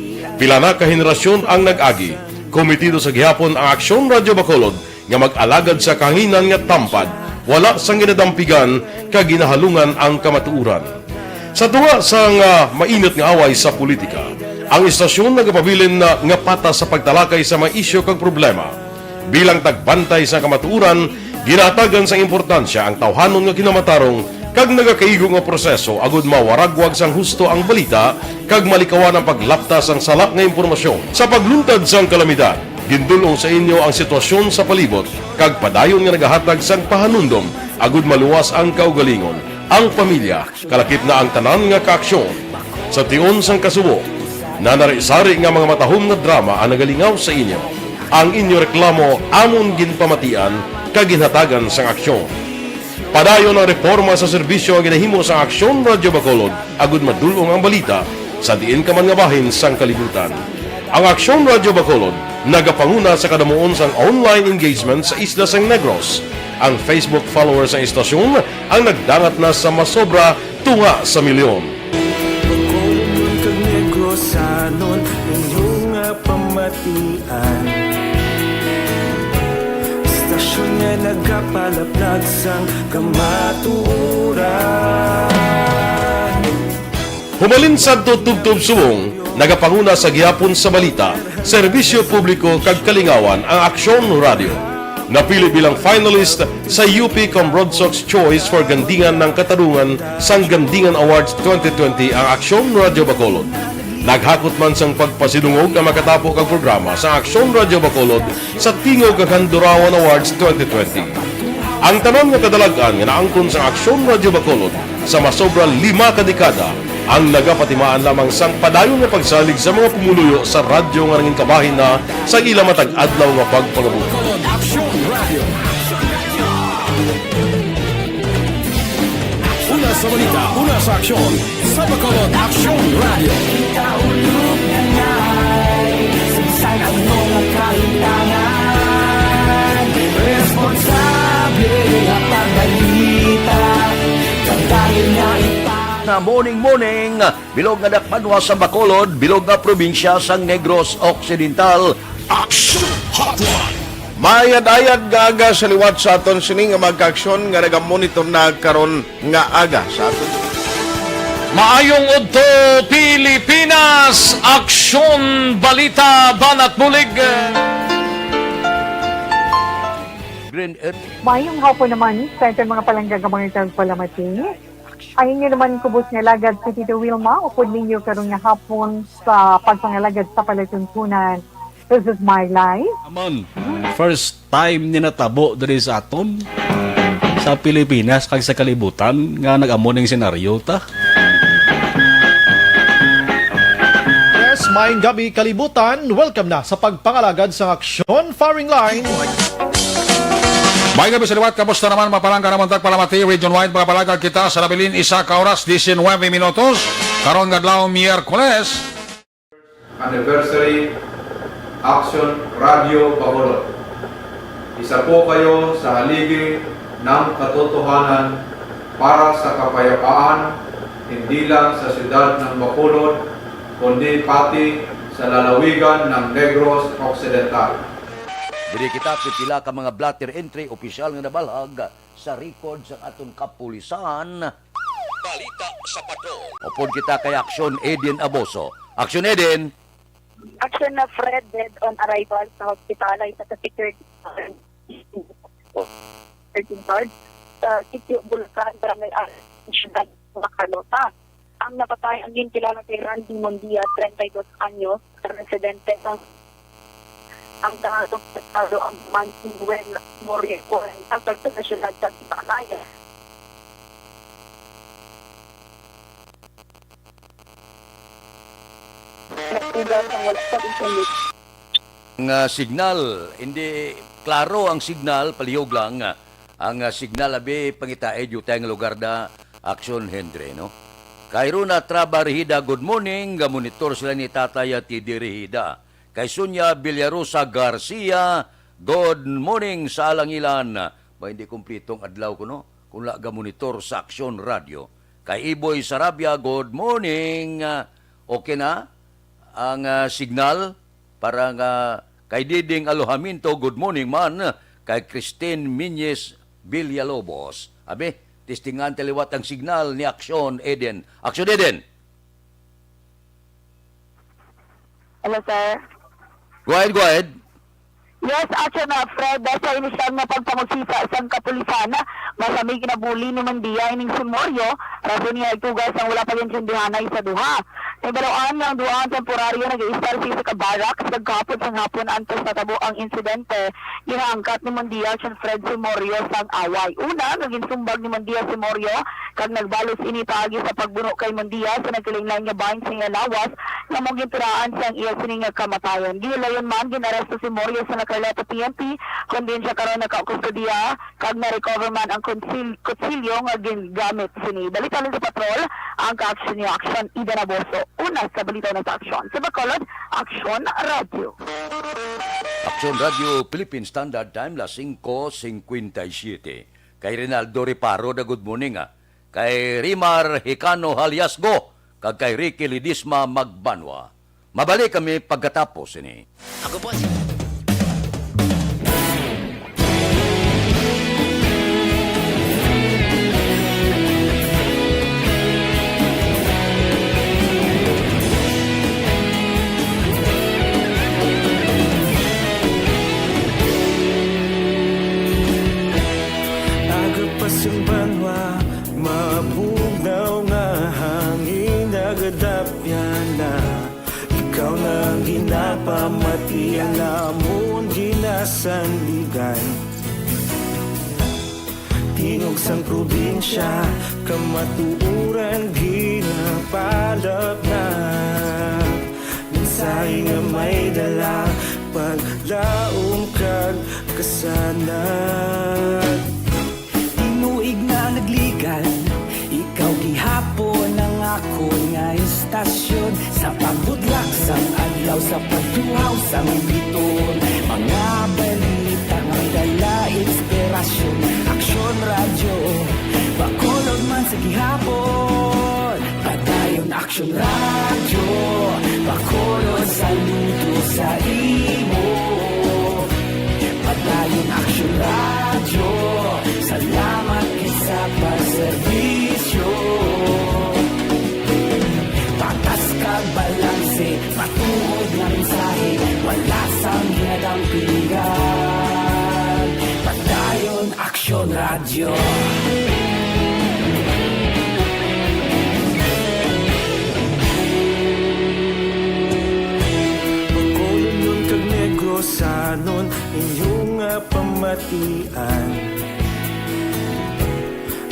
Pila na ka henerasyon ang nag-agi, komitido sa gihapon ang Aksyon Radio Bacolod nga mag-alagad sa kahanginan nga tampad, wala sang ginadampigan kag ginahalungan ang kamatuuran. Sa tunga sang mainit nga away sa politika, ang istasyon nagapabilin na nga patas sa pagtalakay sa mga isyu kag problema. Bilang tagbantay sa kamatuuran, ginatagan sa importansya ang tawhanon nga kinamatarong kag nagakaigo nga proseso agud mawaragwag sang husto ang balita kag malikawan ang paglaptas ang salak nga impormasyon. Sa pagluntad sang kalamidad, gindulong sa inyo ang sitwasyon sa palibot kag padayon nga nagahatag sang pahanundom agud maluwas ang kaugalingon, ang pamilya, kalakip na ang tanan nga kaaksyon. Sa tion sang kasubo, nanari-sari nga mga matahom nga drama ang nagalingaw sa inyo. Ang inyo reklamo amon ginpamatian kag ginhatagan sang aksyon. Padayon ang reforma sa serbisyo ang ginahimo sa Aksyon Radio Bacolod agud madulong ang balita sa diin ka man nga bahin sang kalibutan. Ang Aksyon Radio Bacolod nagapanguna sa kadamuon sang online engagement sa Isla Sang Negros. Ang Facebook followers sa istasyon ang nagdangat na sa masobra tunga sa milyon. Bacolod kag Negros anon inyong pamatian. Nga nagapalaplag sang kamatuuran. Humalin sa tutubtub suwong, nagapanguna sa gihapon sa balita, serbisyo publiko kag kalingawan ang Aksyon Radio. Napili bilang finalist sa UP Combroad Sox Choice for Gandingan ng Katarungan sang Gandingan Awards 2020 ang Aksyon Radio Bacolod. Naghakot man sang pagpasidungog ang makatapo kang programa sa Aksyon Radio Bacolod sa Tingog kag Handurawan Awards 2020. Ang tanon nga kadalagan nga naangkon sa Aksyon Radio Bacolod sa masobra 5 kadekada ang nagapatimaan lamang sang padayon nga pagsalig sa mga pumuluyo sa radyo nga nangin kabahin na sa ila matag adlaw nga pagpangabuhi. Una sa balita, una sa aksyon, sa Bacolod Aksyon Radio. Ikaulog na ngay, saan ang mga kahilangan, responsable na pagbalita, kagaya na na morning, bilog nga dakpanwa sa Bacolod, bilog nga probinsya sang Negros Occidental. Action Hotline! Mayad-ayad nga aga sa liwat sa aton sini nga magkaaksyon nga nagamonitor na karon nga aga sa aton. Maayong udto Pilipinas, Aksyon Balita Banat Bulig. Mayong hapon naman sa ating mga palanggagamang palamati. Ang inyo naman kubos nga lagad si Tito Wilma, upod ninyo karong nga hapon sa pagpangalagad sa palatuntunan. This is my life. Amon, first time ni natabo diri sa aton sa Pilipinas kag sa kalibutan nga nag-amo ning senaryo ta. Yes, maayong gabi kalibutan. Welcome na sa pagpangalagad sa Aksyon Firing Line. May gabi sa liwat, kamusta naman mapalangga naman tagpalamati, region-wide papalagad kita sa labilin isa ka oras, 19 minutos, karon nga adlaw Miyerkules. Anniversary Aksyon Radio Bacolod. Isa po kayo sa haligi ng katotohanan para sa kapayapaan, hindi lang sa siyudad ng Bacolod, kundi pati sa lalawigan ng Negros Occidental. Diri kita pipila ka mga blatter entry opisyal nga nabalhag sa record sa aton kapulisan. Balita sa Patrol. Upod kita kay Aksyon Eden Aboso. Aksyon Eden. Aksyon na Fred dead on arrival sa hospital ay sa security guard sa Sitio Bulacan, Barangay Siyudad Macarlota. Ang napatay ang gintilala kay Randy Mondia, 32 anyos, residente ng ang dahatong estado ang Manuel Moreco ang sa siyudad sa Tibalaya. nagtugas ng wala pa rin Ang signal, hindi klaro ang signal, palihog lang. Ang signal abi pangitae dito tayong lugar da Aksyon Hendry, no? Kairuna Traba Rehida, good morning. Monitor sila ni Tataya Tidi Rehida. Kay Sunya Villarosa Garcia, good morning sa Alangilan. Ba hindi kumpletong adlaw ko, no? Kung la monitor sa Aksyon Radio. Kay Iboy Sarabia, good morning. Okay na ang signal para kay Diding Alohaminto, good morning man. Kay Christine Minyes Villalobos. Abi, testingan taliwat ang signal ni Aksyon Eden. Aksyon Eden. Hello, sir. Go ahead. Yes, action na, Fred. Sa inisyal na pagpamugsisa sa kapulisan, masamig kinabuli ni Mandia ining Simoryo, rason niya itugas ang wala pa rin sindihanay sa duha. Ibalaan ng duha ang temporaryo nag-i-star sa kabaraks, nagkapot sa hapon antes natabo ang insidente, ginaangkat ni Mandia si Fred Simoryo sang away. Una, naging sumbag ni Mandia Simoryo, kag nagbalos inipagi sa pagbuno kay Mandia sa nagkilinglan nga bahin sa lawas, na mong ginturaan siyang iya sining kamatayan. Gilayon man, ginaresto si Simoryo sa Carleta PNP, kundi siya karon naka-kustodiya, kag na-recover man ang kutsilyo nga gingamit sini. Balita lang sa patrol, ang ka-action ni Action Ida Naboso. Una sa balita na sa Action. Sa Bacolod, Action Radio. Aksyon Radio Philippine Standard Time, las 5:57. Kay Rinaldo Riparo, da good morning. Kay Rimar Hicano Haliasgo, kag kay Ricky Lidisma Magbanwa. Mabalik kami pagkatapos ini. Ako po Agapasumbanwa, mabugaw nga hangin nagadapya na. Ikaw na ang ginapamati ang amon ginasandigan. Tingog sang probinsya, kamatuuran ginapalap na. Mensahe nga may dala, paglaom kag kasanag. Tinuig na nagligan, ikaw gihapon ang ako nga istasyon. Sa pagbudlak sang adlaw, sa pagtuhaw sang biton, mga balita may dala inspirasyon. Aksyon Radio, Bacolod man sa gihapon. Padayon Aksyon Radio, Bacolod saludo sa imo. Padayon Aksyon Radio, salamat sa pagserbisyo. Patas kag balanse, matuod na mensahe, wala sang hinadampingan. Padayon Aksyon Radio. Bacolod nun kag Negrosanon, inyong pamatian.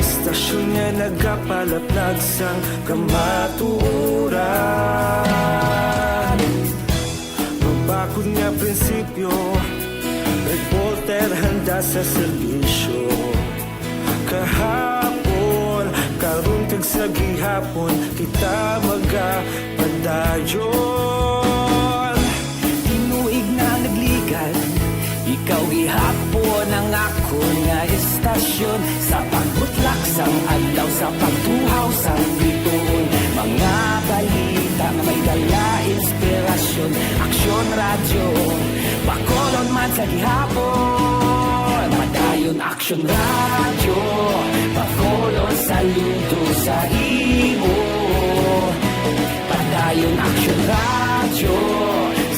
Stasyon nga nagkapalaplag sang kamatuuran. Mabakod nga prinsipyo, reporter handa sa serbisyo. Kahapon, karon kag sa gihapon, kita magapadayon. Tinuig na nagligan, ikaw gihapon ang ako nga istasyon. Sa pagbutlak sang adlaw, sa pagtuhaw sang biton, mga balita na may dala inspirasyon. Aksyon Radio, Bacolod man sa gihapon. Padayon Aksyon Radio, Bacolod saludo sa imo. Padayon Aksyon Radio,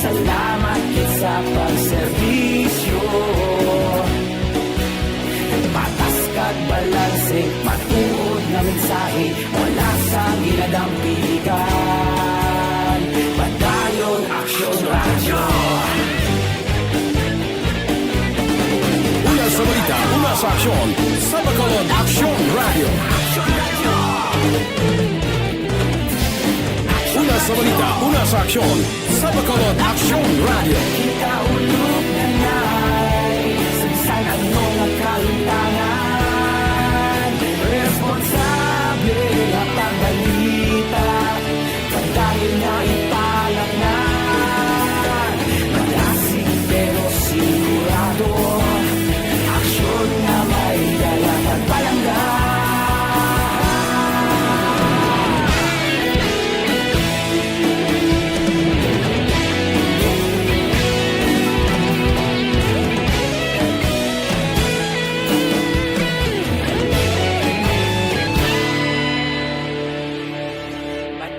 salamat sa pagserbisyo. Patas kag balanse, matuod na mensahe, wala sang ginadampigan. Padayon Aksyon Radio. Una sa balita, una sa aksyon, sa Bacolod Aksyon Radio. Una sa balita, una sa aksyon, sa Bacolod Action Radio. Kita ulog na na'y Sansan ang mga kalintangan Responsable at ang balita Pagdahil na italang na Malasig pero sigurado Aksyon na may dala pagpalangga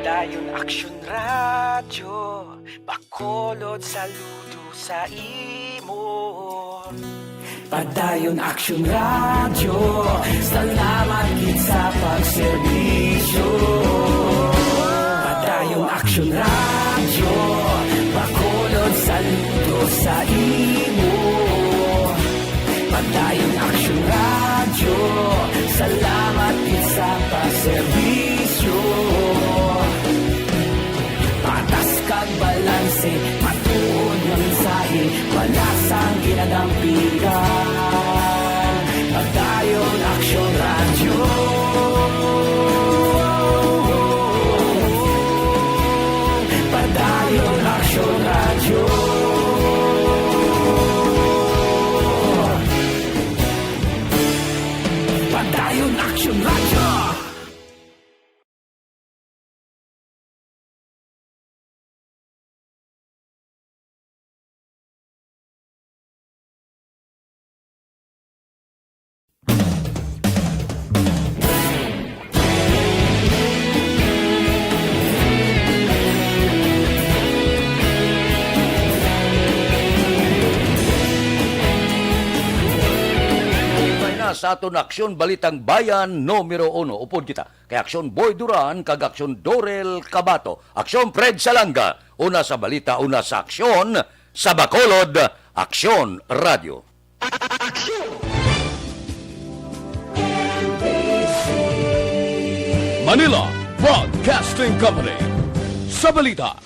Padayon Aksyon Radyo, Bacolod saludo sa imo. Padayon Action Radio Salamat gid sa pagserbisyo Padayon Action Radio Bacolod saludo sa imo Padayon Action Radio Salamat gid sa pagserbisyo Patas kag balanse Matuod ng mensahe Wala sang ginadampigan Pagdayon Action Radio Pagdayon Action Radio Pagdayon Action Radio sa aton Aksyon Balitang Bayan numero 1. Upod kita kay Aksyon Boy Duran kag Aksyon Dorel Cabato. Aksyon Fred Salanga. Una sa balita, una sa aksyon sa Bacolod Aksyon Radio. Manila Broadcasting Company. Sa balita.